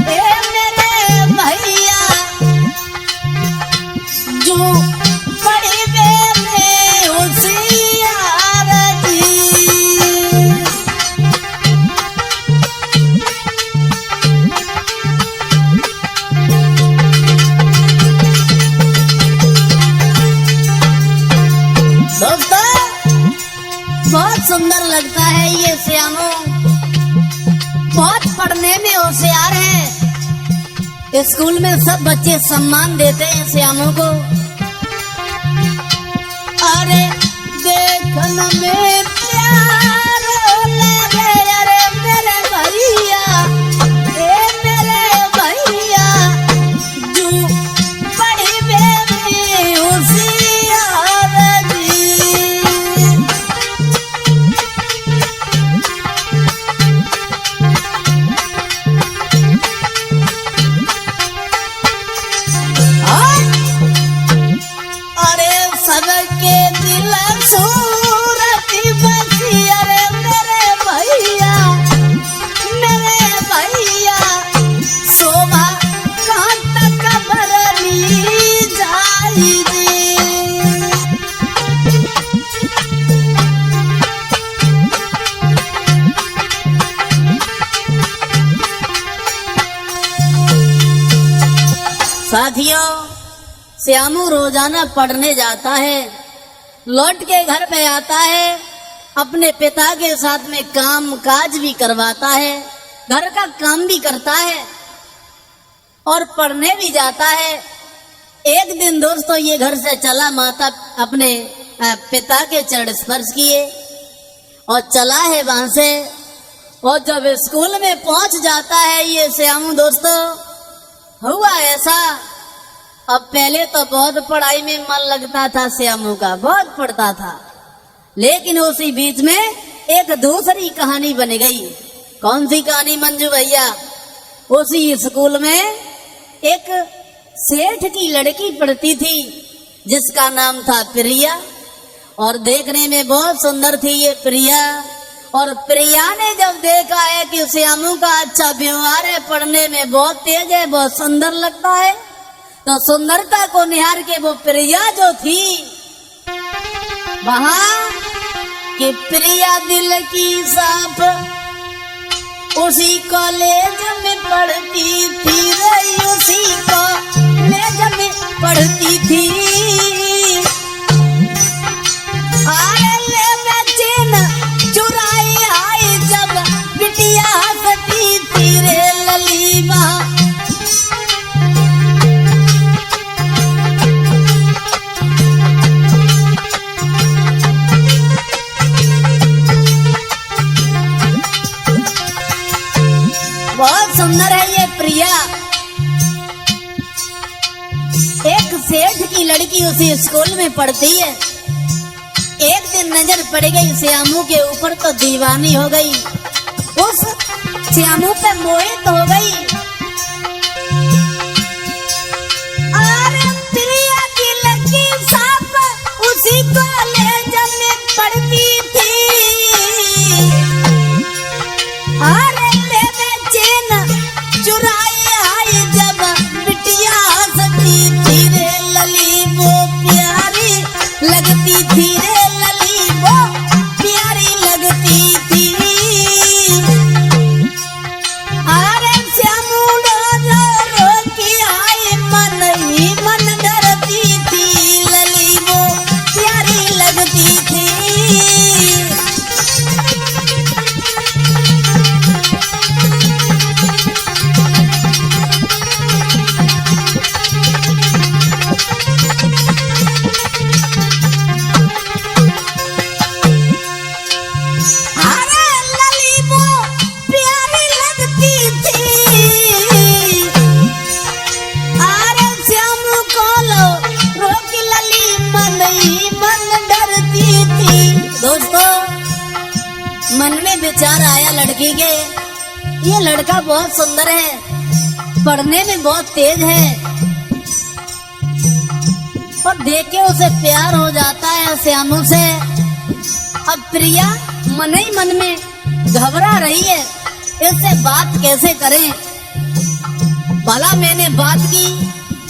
ए मेरे भैया, जो बड़ी बेटे होशियार जी। दोस्तों बहुत सुंदर लगता है ये श्यामू, बहुत पढ़ने में होशियार है। स्कूल में सब बच्चे सम्मान देते हैं श्यामू को। अरे देखने में प्यार लगे अरे मेरे भैया, ए मेरे भैया, जो बड़ी बेटी होशियार जी। अरे सबके दिल सूरत बसी अरे मेरे भैया, मेरे भैया, शोभा कहाँ तक भरनी जाएगी। साथियों, श्यामू रोजाना पढ़ने जाता है, लौट के घर पे आता है, अपने पिता के साथ में काम काज भी करवाता है, घर का काम भी करता है और पढ़ने भी जाता है। एक दिन दोस्तों ये घर से चला, माता अपने पिता के चरण स्पर्श किए और चला है वहां से। और जब स्कूल में पहुंच जाता है ये श्यामू दोस्तों, हुआ ऐसा, अब पहले तो बहुत पढ़ाई में मन लगता था श्यामू का, बहुत पढ़ता था, लेकिन उसी बीच में एक दूसरी कहानी बन गई। कौन सी कहानी मंजू भैया? उसी स्कूल में एक सेठ की लड़की पढ़ती थी जिसका नाम था प्रिया, और देखने में बहुत सुंदर थी ये प्रिया। और प्रिया ने जब देखा है कि श्यामू का अच्छा व्यवहार है, पढ़ने में बहुत तेज है, बहुत सुंदर लगता है, तो सुंदरता को निहार के वो प्रिया जो थी वहां कि प्रिया दिल की साफ उसी कॉलेज में पढ़ती थी, उसी कॉलेज में पढ़ती थी। चुराई आई जब बिटिया हंसती थी रे ललीमा। बहुत सुंदर है ये प्रिया। एक सेठ की लड़की उसी स्कूल में पढ़ती है। एक दिन नजर पड़ गई श्यामू के ऊपर तो दीवानी हो गई, उस श्यामू पे मोहित हो गई। अरे प्रिया की लड़की साफ उसी कॉलेज में पढ़ती थी। अरे ले चैन चुराई आई जब बिटिया हंसती थी रे लली, वो प्यारी लगती थी रे लली, वो प्यारी लगती थी। अरे श्यामू रो रो रो की आई मन ही मन मन में विचार आया लड़की के, ये लड़का बहुत सुंदर है, पढ़ने में बहुत तेज है, और देख के उसे प्यार हो जाता है श्यामू से। अब प्रिया मन ही मन में घबरा रही है, इससे बात कैसे करें। भला मैंने बात की,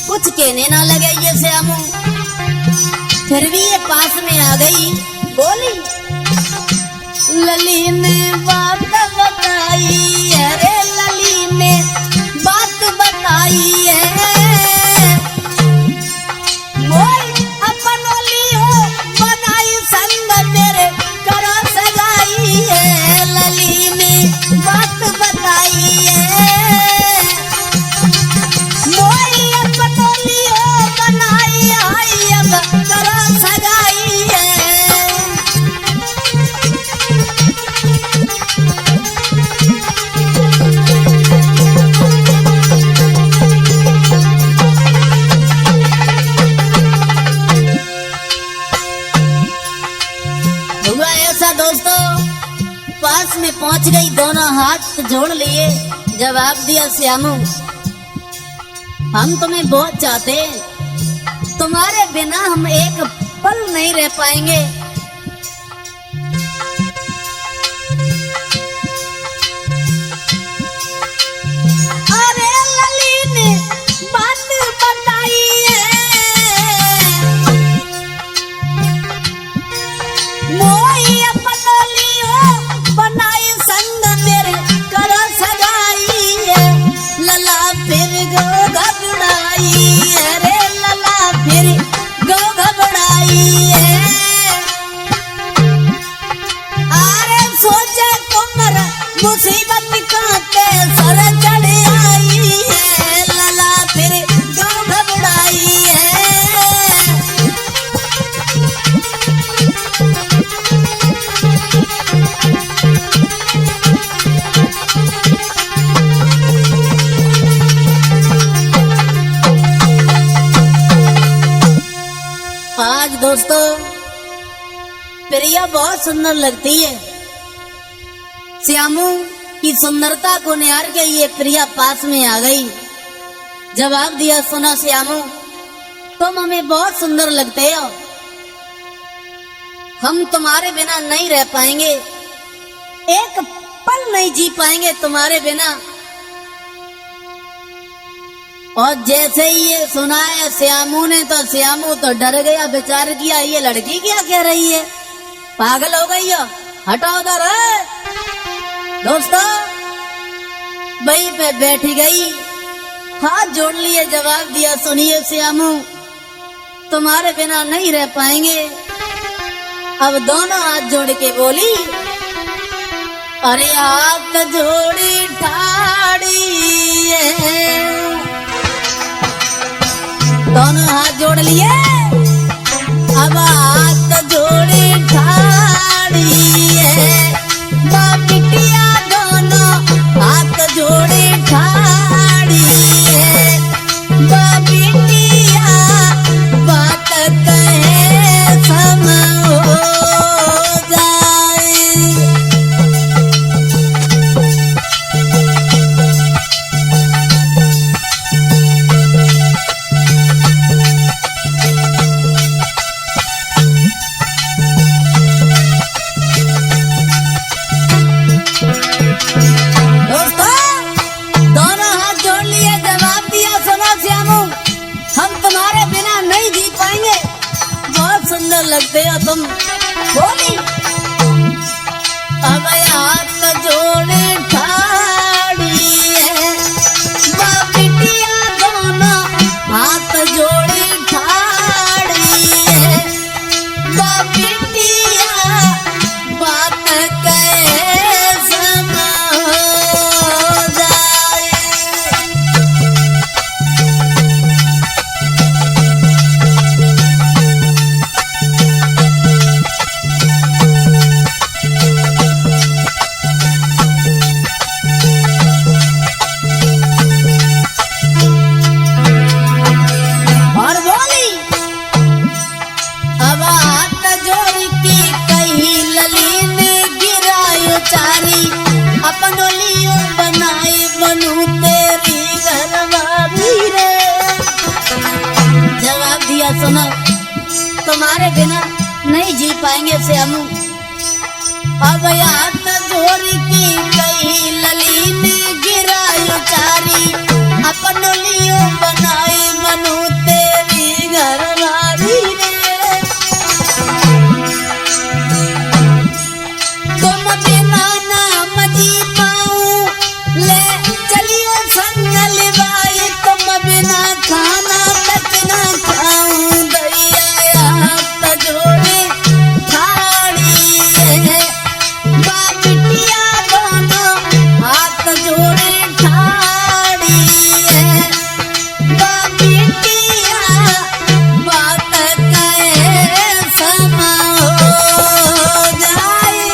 कुछ कहने ना लगे ये श्यामू। फिर भी ये पास में आ गई, बोली लली ने बात बताई है रे, लली ने बात बताई है, मोर अपनोली हो बनाई संग तेरे करो सगाई है, लली ने बात बताई है, मोर अपनोली हो बनाई आई अब करो सगाई है। हुआ ऐसा दोस्तों, पास में पहुंच गई, दोनों हाथ जोड़ लिए, जवाब दिया श्यामू हम तुम्हें बहुत चाहते हैं, तुम्हारे बिना हम एक पल नहीं रह पाएंगे। अरे लली ने बात बताई है, मोई अपनोली हो बनाई संग मेरे करो सगाई है, लला फिर गो घबराई है रे, लला फिर गो घबराई है। अरे सोचे तुमर मुसीबत कांटे सर चढ़ आई है, लला फिर गो घबराई है। आज दोस्तों प्रिया बहुत सुंदर लगती है, श्यामू की सुंदरता को निहार के ये प्रिया पास में आ गई, जवाब दिया सुना श्यामू तुम हमें बहुत सुंदर लगते हो, हम तुम्हारे बिना नहीं रह पाएंगे, एक पल नहीं जी पाएंगे तुम्हारे बिना। और जैसे ही ये सुना है श्यामू ने, तो श्यामू तो डर गया, विचार किया ये लड़की क्या कह रही है, पागल हो गई हो, हटाओ उधर। दोस्तों वहीं पे बैठ गई, हाथ जोड़ लिए, जवाब दिया सुनिए श्यामू तुम्हारे बिना नहीं रह पाएंगे। अब दोनों हाथ जोड़ के बोली, अरे हाथ जोड़ी ठाड़ी है, दोनों हाथ जोड़ लिए, अब हाथ जोड़ी ठाड़ी है, बिटिया दोनों हाथ जोड़ी ठाड़ी है, बिटिया बात कहे सम हो जाए। लगते हो तुम, बोली अब हाथ जोड़े ठाड़ी है, बिटिया दोनों हाथ जोड़े ठाड़ी है, बिटिया बात कहे सम हो जाए। सुनो, तुम्हारे बिना नहीं जी पाएंगे श्यामू। अब हाथ जोड़ की कही लली में गिरायो चारी, अपन लियो बनाए मनु तेरी घरवाली रे। तुम बिना नाम जी पाऊं, ले चलियो संग लिबाई, तुम बिना खाना तक ना खाऊं, दैया हाथ जोड़े ठाड़ी है, बिटिया दोनों हाथ जोड़े ठाड़ी है, बिटिया बात कहे समा हो जाए।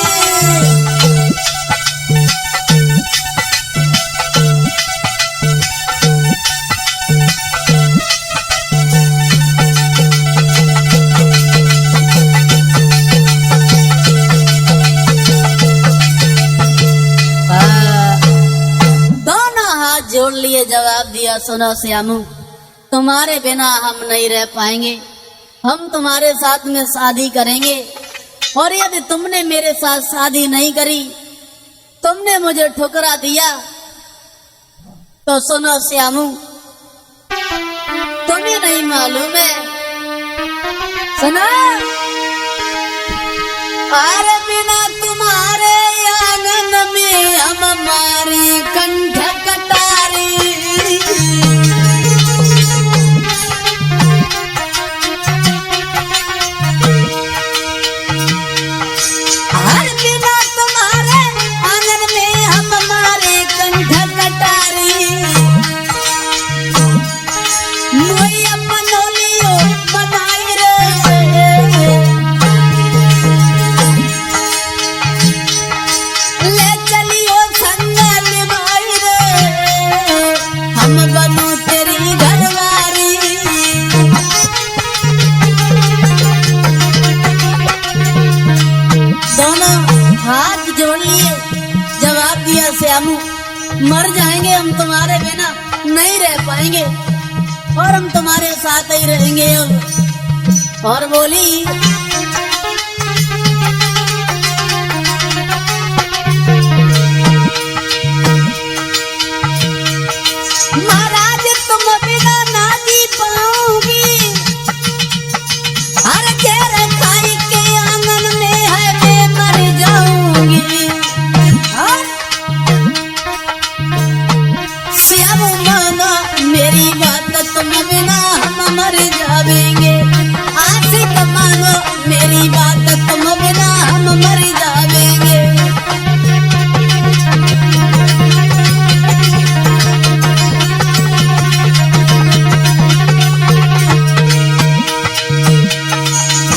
दोनों हाथ जोड़ लिए जवाब दिया, सुनो श्यामू, तुम्हारे बिना हम नहीं रह पाएंगे, हम तुम्हारे साथ में शादी करेंगे, और यदि तुमने मेरे साथ शादी नहीं करी, तुमने मुझे ठुकरा दिया, तो सुनो श्यामू, तुम्हें नहीं मालूम है, सुनो, अरे बिना तुम्हारे आंगन में हम हमारी कंठ कटारी, हर बिना तुम्हारे आंगन में हम हमारे कंठ कटारी, मोई मनोलियो बनाई रे, ले चलियो संग निभाई रे, हम बनू तेरी घरवारी। दोनों हाथ जोड़ लिए, जवाब दिया श्यामू, मर जाएंगे हम तुम्हारे बिना नहीं रह पाएंगे, और हम तुम्हारे साथ ही रहेंगे। और बोली, महाराज तुम बिना ना जी पाऊंगी, हर घेर खाई के आंगन में है मैं मर जाऊंगी। श्यामू मानो मेरी बात, तुम बिना हम मर जाएंगे, आशिक मानो मेरी बात, तुम बिना हम मर जाएंगे।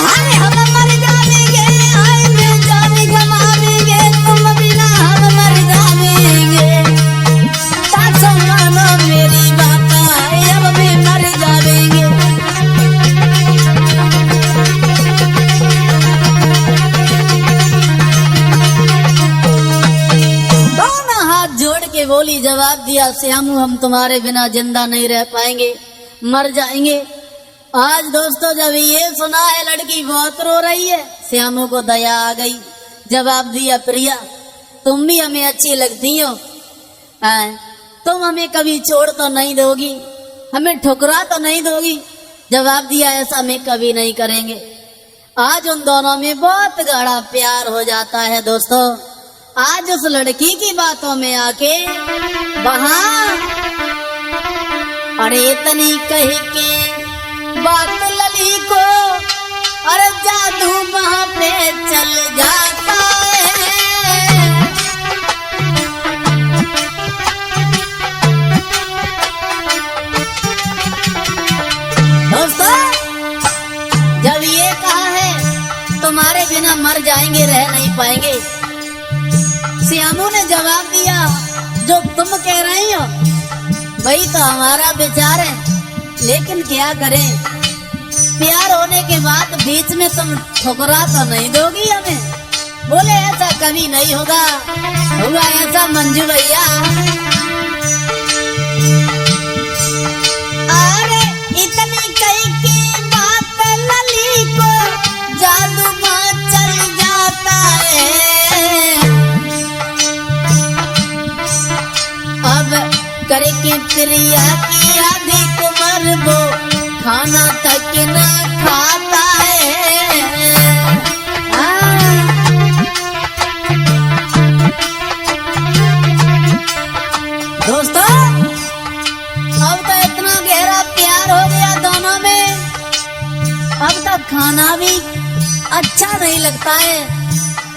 अरे हम मर जाएंगे, आए में जाने गवावेंगे, तुम बिना हम मर जाएंगे, सासू मानो मेरी बात, अब भी मर जाएंगे। दोनों हाथ जोड़ के बोली, जवाब दिया श्यामू, हम तुम्हारे बिना जिंदा नहीं रह पाएंगे, मर जाएंगे। आज दोस्तों जब ये सुना है, लड़की बहुत रो रही है, श्यामू को दया आ गई, जवाब दिया, प्रिया तुम भी हमें अच्छी लगती हो, तुम हमें कभी छोड़ तो नहीं दोगी, हमें ठुकरा तो नहीं दोगी। जवाब दिया, ऐसा मैं कभी नहीं करेंगे। आज उन दोनों में बहुत गाढ़ा प्यार हो जाता है दोस्तों। आज उस लड़की की बातों में आके वहां, अरे इतनी कही के बात लली को, अरे जादू वहां पे चल जाता है। दोस्तों जब ये कहा है तुम्हारे बिना मर जाएंगे, रह नहीं पाएंगे, श्यामू ने जवाब दिया, जो तुम कह रही हो वही तो हमारा विचार है, लेकिन क्या करें, प्यार होने के बाद बीच में तुम ठुकरा तो नहीं दोगी हमें। बोले ऐसा कभी नहीं होगा, होगा ऐसा मंजू भैया। अरे इतनी कही की बात कि प्रिया की अधिक उम्र वो खाना तक न खाता है। दोस्तों, अब तो इतना गहरा प्यार हो गया दोनों में, अब तो खाना भी अच्छा नहीं लगता है,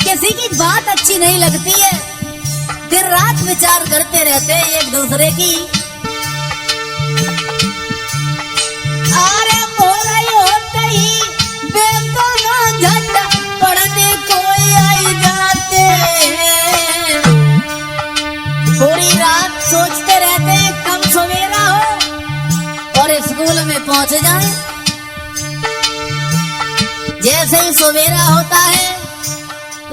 किसी की बात अच्छी नहीं लगती है, दिन रात विचार करते रहते हैं एक दूसरे की। अरे मोरा होते ही बेतुना झट पढ़ने को आई जाते, पूरी रात सोचते रहते हैं कब सवेरा हो और स्कूल में पहुंच जाएं। जैसे ही सवेरा होता है,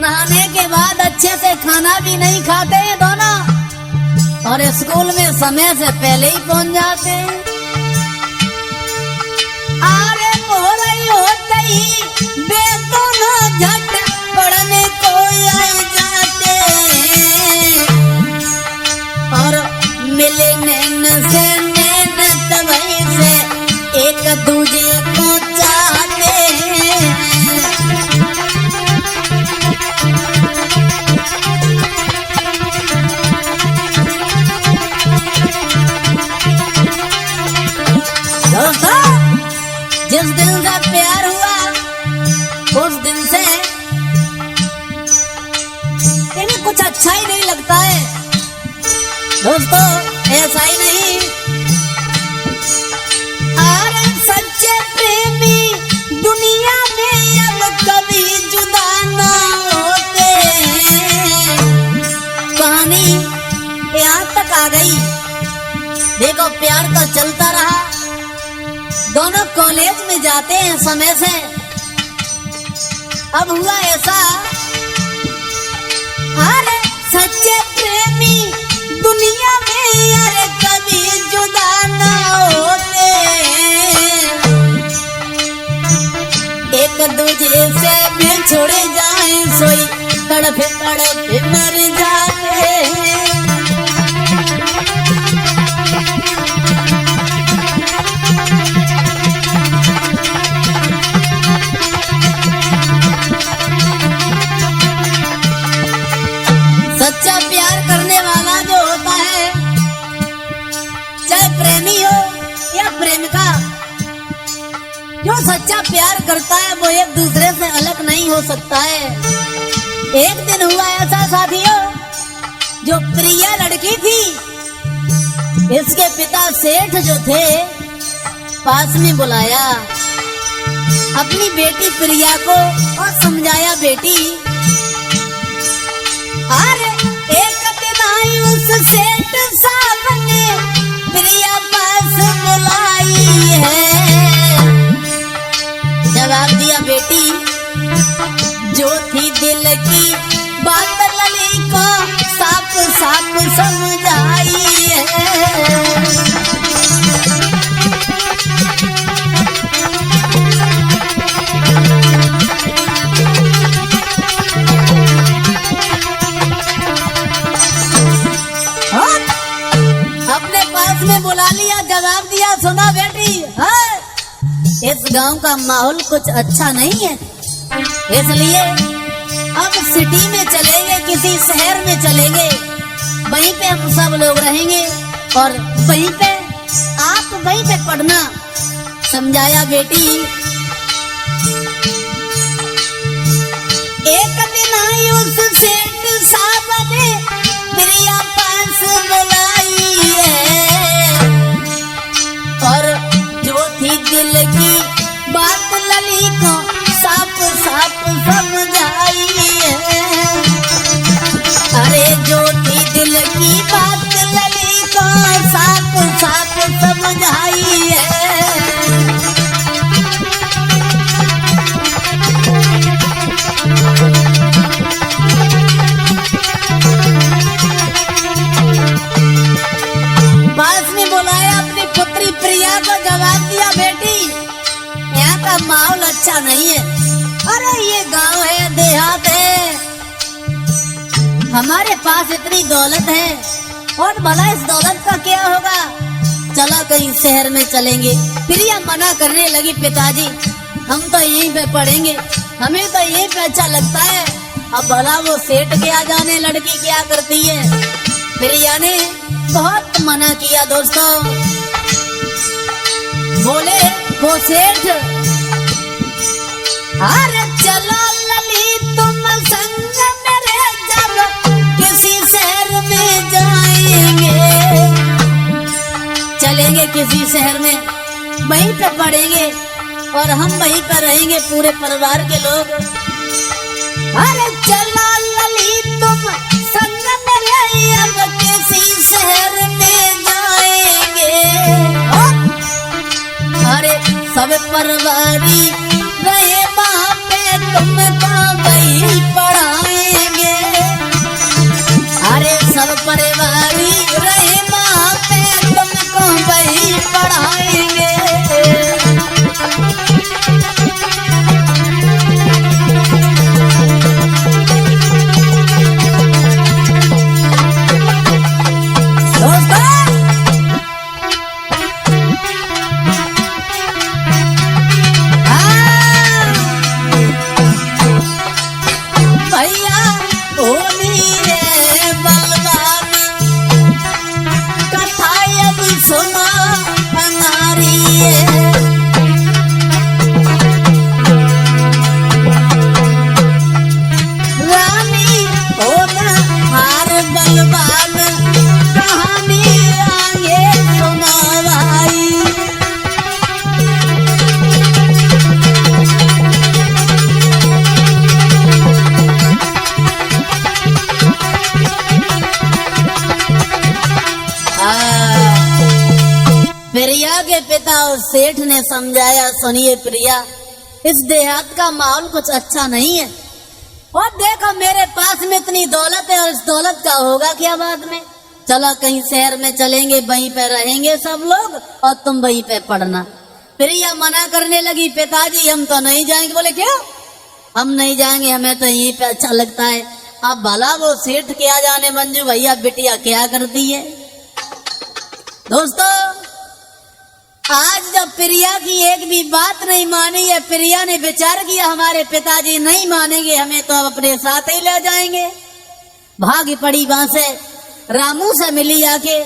नहाने के बाद अच्छे से खाना भी नहीं खाते हैं दोनों, और स्कूल में समय से पहले ही पहुंच जाते हैं। अरे मोरई होते ही बेतुना झट पढ़ने को आई जाते, और मिले नैन से नैन तवई से एक दूजे को चाहते हैं। दोस्तों, जिस दिन से प्यार हुआ उस दिन से इन्हें कुछ अच्छा ही नहीं लगता है। दोस्तों, ऐसा ही नहीं, अरे सच्चे प्रेमी दुनिया में अब कभी जुदा ना होते। कहानी यहाँ तक आ गई। देखो, प्यार तो चलता रहा, दोनों कॉलेज में जाते हैं समय से। अब हुआ ऐसा, अरे सच्चे प्रेमी दुनिया में अरे कभी जुदा ना होते, एक दूजे से बिछुड़ जाए सोई तड़प तड़प मर जाते। सच्चा प्यार करने वाला जो होता है, चाहे प्रेमी हो या प्रेमिका, जो सच्चा प्यार करता है वो एक दूसरे से अलग नहीं हो सकता है। एक दिन हुआ ऐसा साथियों, जो प्रिया लड़की थी, इसके पिता सेठ जो थे पास में बुलाया अपनी बेटी प्रिया को और समझाया, बेटी अरे एक दिन आई उस सेठ साहब ने प्रिया पास बुलाई है। जवाब दिया, बेटी जो थी दिल की बात लली को साफ साफ समझाई है। अपने पास में बुला लिया, जवाब दिया, सुना बेटी, इस गांव का माहौल कुछ अच्छा नहीं है, इसलिए अब सिटी में चलेंगे, किसी शहर में चलेंगे, वहीं पे हम सब लोग रहेंगे और वहीं पे आप वहीं पे पढ़ना। समझाया, बेटी एक दिन आई उस सेठ साहब ने प्रिया पास बुलाई है, और जो थी दिल की बात लली को साफ साफ समझाई है। अरे जो थी दिल की बात लली को साफ साफ समझाई है। पास में बुलाया अपनी पुत्री प्रिया को, जवाब दिया, बेटी यहाँ का माहौल अच्छा नहीं है, अरे ये गांव है, देहात है, हमारे पास इतनी दौलत है, और भला इस दौलत का क्या होगा? चलो कहीं शहर में चलेंगे। प्रिया मना करने लगी, पिताजी हम तो यहीं पे पढ़ेंगे, हमें तो यहीं पे अच्छा लगता है। अब भला वो सेठ क्या जाने लड़की क्या करती है। प्रिया ने बहुत मना किया दोस्तों। बोले वो सेठ, अरे चलो लली तुम संग मेरे, जब किसी शहर में जाएंगे, चलेंगे किसी शहर में, वहीं पे पढ़ेंगे और हम वहीं पर रहेंगे पूरे परिवार के लोग। अरे चलो लली तुम संग मेरे, अब किसी शहर में जाएंगे, अरे सब परिवारी रहे वहाँ पे, तुमको वही पढ़ाएंगे, अरे सब परिवारी रहे वहाँ पे, तुमको वही पढ़ाएंगे। प्रिया के पिता और सेठ ने समझाया, सुनिए प्रिया, इस देहात का माहौल कुछ अच्छा नहीं है, और देखो मेरे पास में इतनी दौलत है और इस दौलत का होगा क्या बाद में। चलो कहीं शहर में चलेंगे, वहीं पे रहेंगे सब लोग और तुम वहीं पे पढ़ना। प्रिया मना करने लगी, पिताजी हम तो नहीं जाएंगे। बोले क्यों? हम नहीं जाएंगे, हमें तो यहीं पे अच्छा लगता है। अब भला वो सेठ क्या जाने मंजू भैया बिटिया क्या करती है। दोस्तों आज जब प्रिया की एक भी बात नहीं मानी है, प्रिया ने विचार किया हमारे पिताजी नहीं मानेंगे, हमें तो अब अपने साथ ही ले जाएंगे। भागी पड़ी वहां से, रामू से मिली आके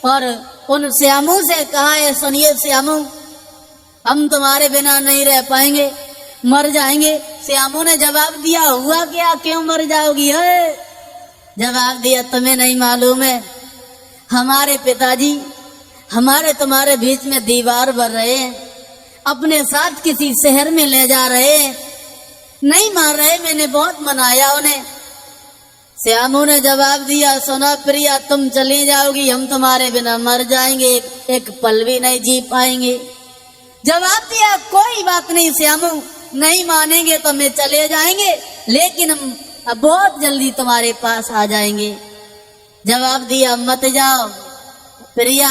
और उन श्यामू से कहा है, सुनिए श्यामू हम तुम्हारे बिना नहीं रह पाएंगे, मर जाएंगे। श्यामू ने जवाब दिया, हुआ क्या, क्यों मर जाओगी है? जवाब दिया, तुम्हें नहीं मालूम है, हमारे पिताजी हमारे तुम्हारे बीच में दीवार बन रहे हैं, अपने साथ किसी शहर में ले जा रहे हैं, नहीं मार रहे, मैंने बहुत मनाया उन्हें। श्यामू ने जवाब दिया, सुना प्रिया तुम चली जाओगी, हम तुम्हारे बिना मर जाएंगे, एक पल भी नहीं जी पाएंगे। जवाब दिया, कोई बात नहीं श्यामू, नहीं मानेंगे तो मैं चले जाएंगे, लेकिन हम अब बहुत जल्दी तुम्हारे पास आ जाएंगे। जवाब दिया, मत जाओ प्रिया,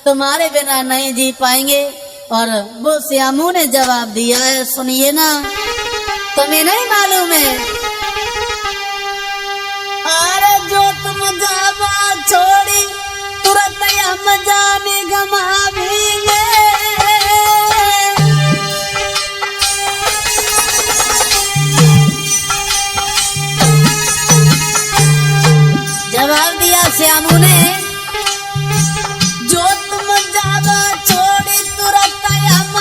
तुम्हारे बिना नहीं जी पाएंगे। और वो श्यामू ने जवाब दिया है, सुनिए ना, तुम्हें नहीं मालूम है, अरे जो तुम जावा छोड़ी तुरंत हम जाने गमावेंगे। जवाब दिया श्यामू ने, जो तुम जावा छोड़ी तुरंत हम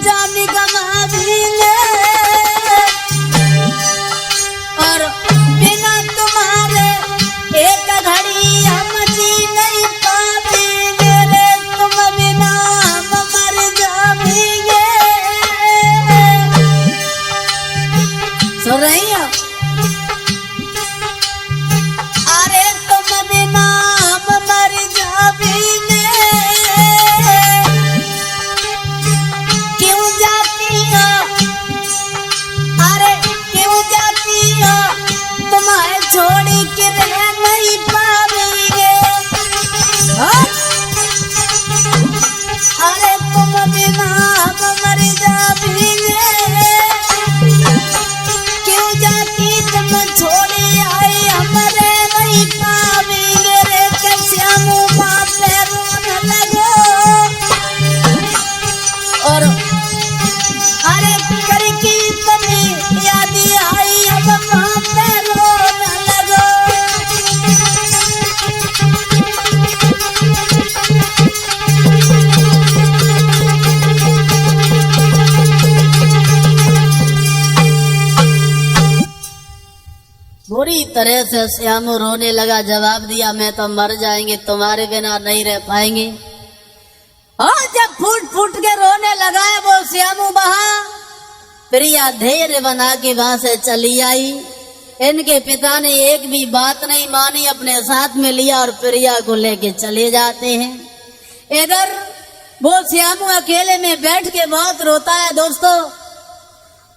जाने गमावेंगे, और बिना तुम्हारे एक घड़ी हम जी नहीं पाएंगे रे, तुम बिना हम मर जाएंगे। सुन रही हो? अरे तुम बिना हम मर जाएंगे, क्यों जाती हो, अरे क्यों जाती हो, तुम्हारे छोड़ी के रह नहीं पाएंगे। अरे तुम बिना हम मर जाएंगे, क्यों जाती तुम छोड़ी आई, हमारे नहीं पाएंगे रे। कैसे बुरी तरह से श्यामू रोने लगा, जवाब दिया मैं तो मर जाएंगे, तुम्हारे बिना नहीं रह पाएंगे। और जब फूट फूट के रोने लगा है वो श्यामू वहां, प्रिया धैर्य बना के वहां से चली आई। इनके पिता ने एक भी बात नहीं मानी, अपने साथ में लिया और प्रिया को लेके चले जाते हैं। इधर वो श्यामू अकेले में बैठ के बहुत रोता है दोस्तों,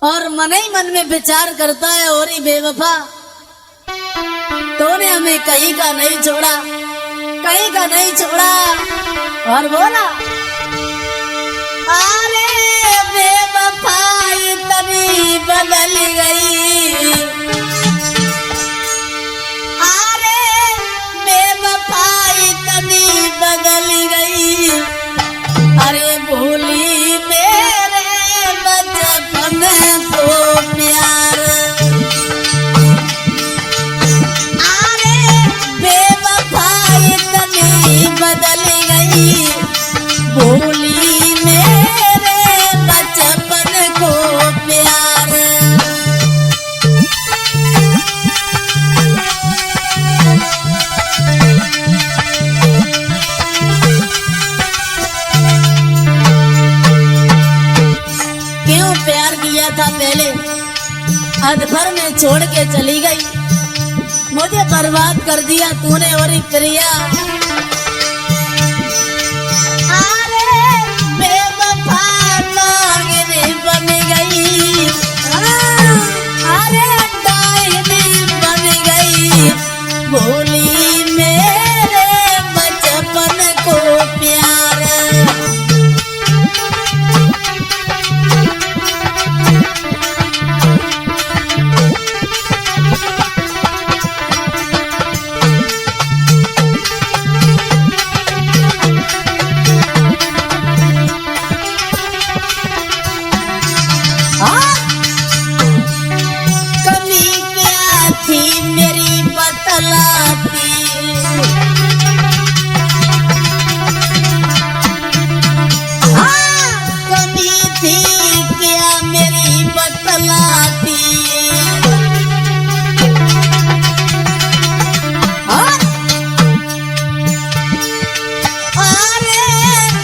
और मन ही मन में विचार करता है, और ही बेवफा तूने हमें कहीं का नहीं छोड़ा, कहीं का नहीं छोड़ा। और बोला अरे बेवफा इतनी बदल गई, अरे बेवफा इतनी बदल गई, अरे भूली मेरे बचपन को प्यार, अरे बेवफा इतनी बदल गई, भूली मेरे बचपन को प्यार। क्यों प्यार किया था पहले, अधभर में छोड़ के चली गई, मुझे बर्बाद कर दिया तूने और प्रिया। अरे बेवफा नागिन बन गई, अरे डायनी बन गई, भूली मेरे बचपन को प्यार। कमी क्या थी मेरी बतलाती, कमी थी क्या मेरी बतलाती, अरे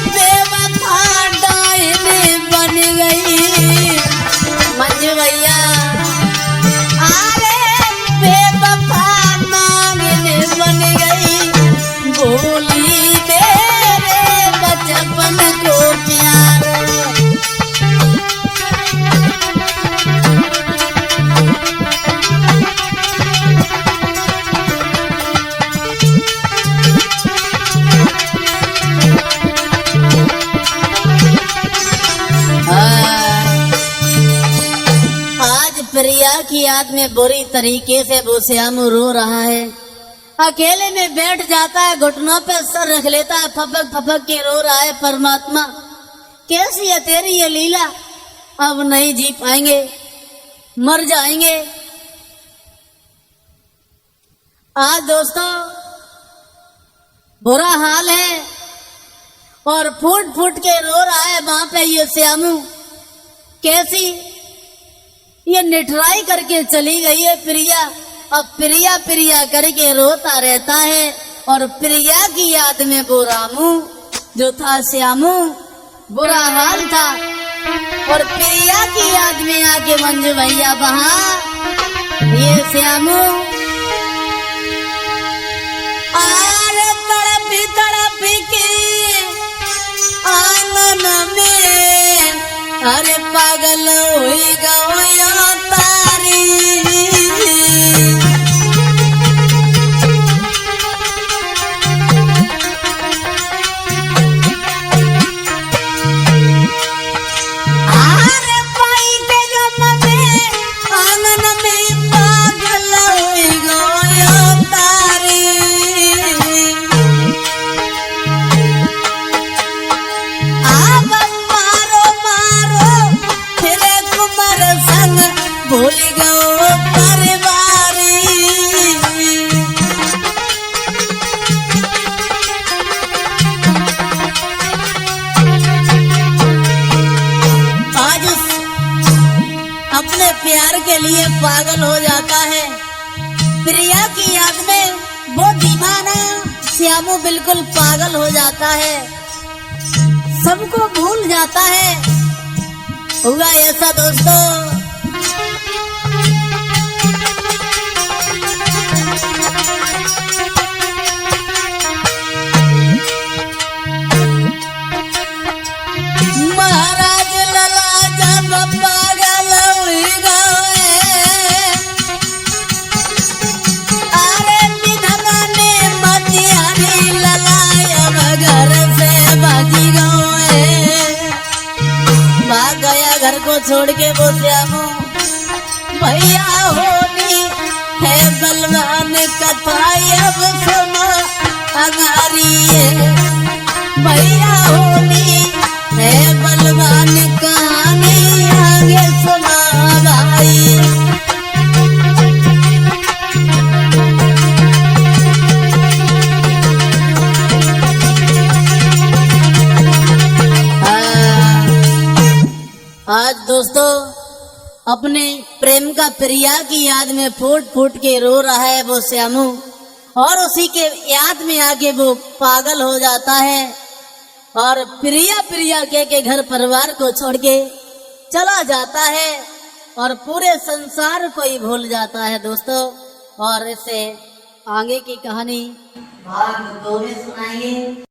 बेवफा डायनी बन गई मंजू भैया, अरे बेवफा नागिन बन गई, भूली मेरे बचपन को प्यार। आज प्रिया की याद में बुरी तरीके से वो श्यामू रो रहा है, अकेले में बैठ जाता है, घुटनों पे सर रख लेता है, फपक फपक के रो रहा है, परमात्मा कैसी है तेरी ये लीला, अब नहीं जी पाएंगे, मर जाएंगे। आज दोस्तों बुरा हाल है, और फूट फूट के रो रहा है वहां पे ये श्यामू। कैसी ये निठराई करके चली गई है प्रिया, अब प्रिया प्रिया करके रोता रहता है, और प्रिया की याद में वो रामू जो था श्यामू, बुरा हाल था। और प्रिया की याद में आके मंजू भैया वहां ये श्यामू आरे तड़पी तड़पी के आंगन में, अरे पागल हुई गया तारी, अरे पाई के गम में आंगन में पागल हुई गया तारी, अब मारो मारो फिर कुमार संग भूल गो परिवारी। आज अपने प्यार के लिए पागल हो जाता है, प्रिया की याद में वो दीवाना श्यामू बिल्कुल पागल हो जाता है, सबको भूल जाता है। हुआ ऐसा दोस्तों, महाराज लला जब पागल हुई गए, अरे विधवा ने मतियानी ललायब घर से भागी गए। भाग गया घर को छोड़ के वो श्यामू, भैया होनी है बलवान कथा अब सुनो अगारी है। भैया होनी है बलवान कहानी आगे सुना भाई। आज दोस्तों अपने प्रेम का प्रिया की याद में फूट फूट के रो रहा है वो श्यामू, और उसी के याद में आके वो पागल हो जाता है और प्रिया के घर परिवार को छोड़ के चला जाता है और पूरे संसार को ही भूल जाता है दोस्तों। और इससे आगे की कहानी भाग 2 में सुनाएंगे।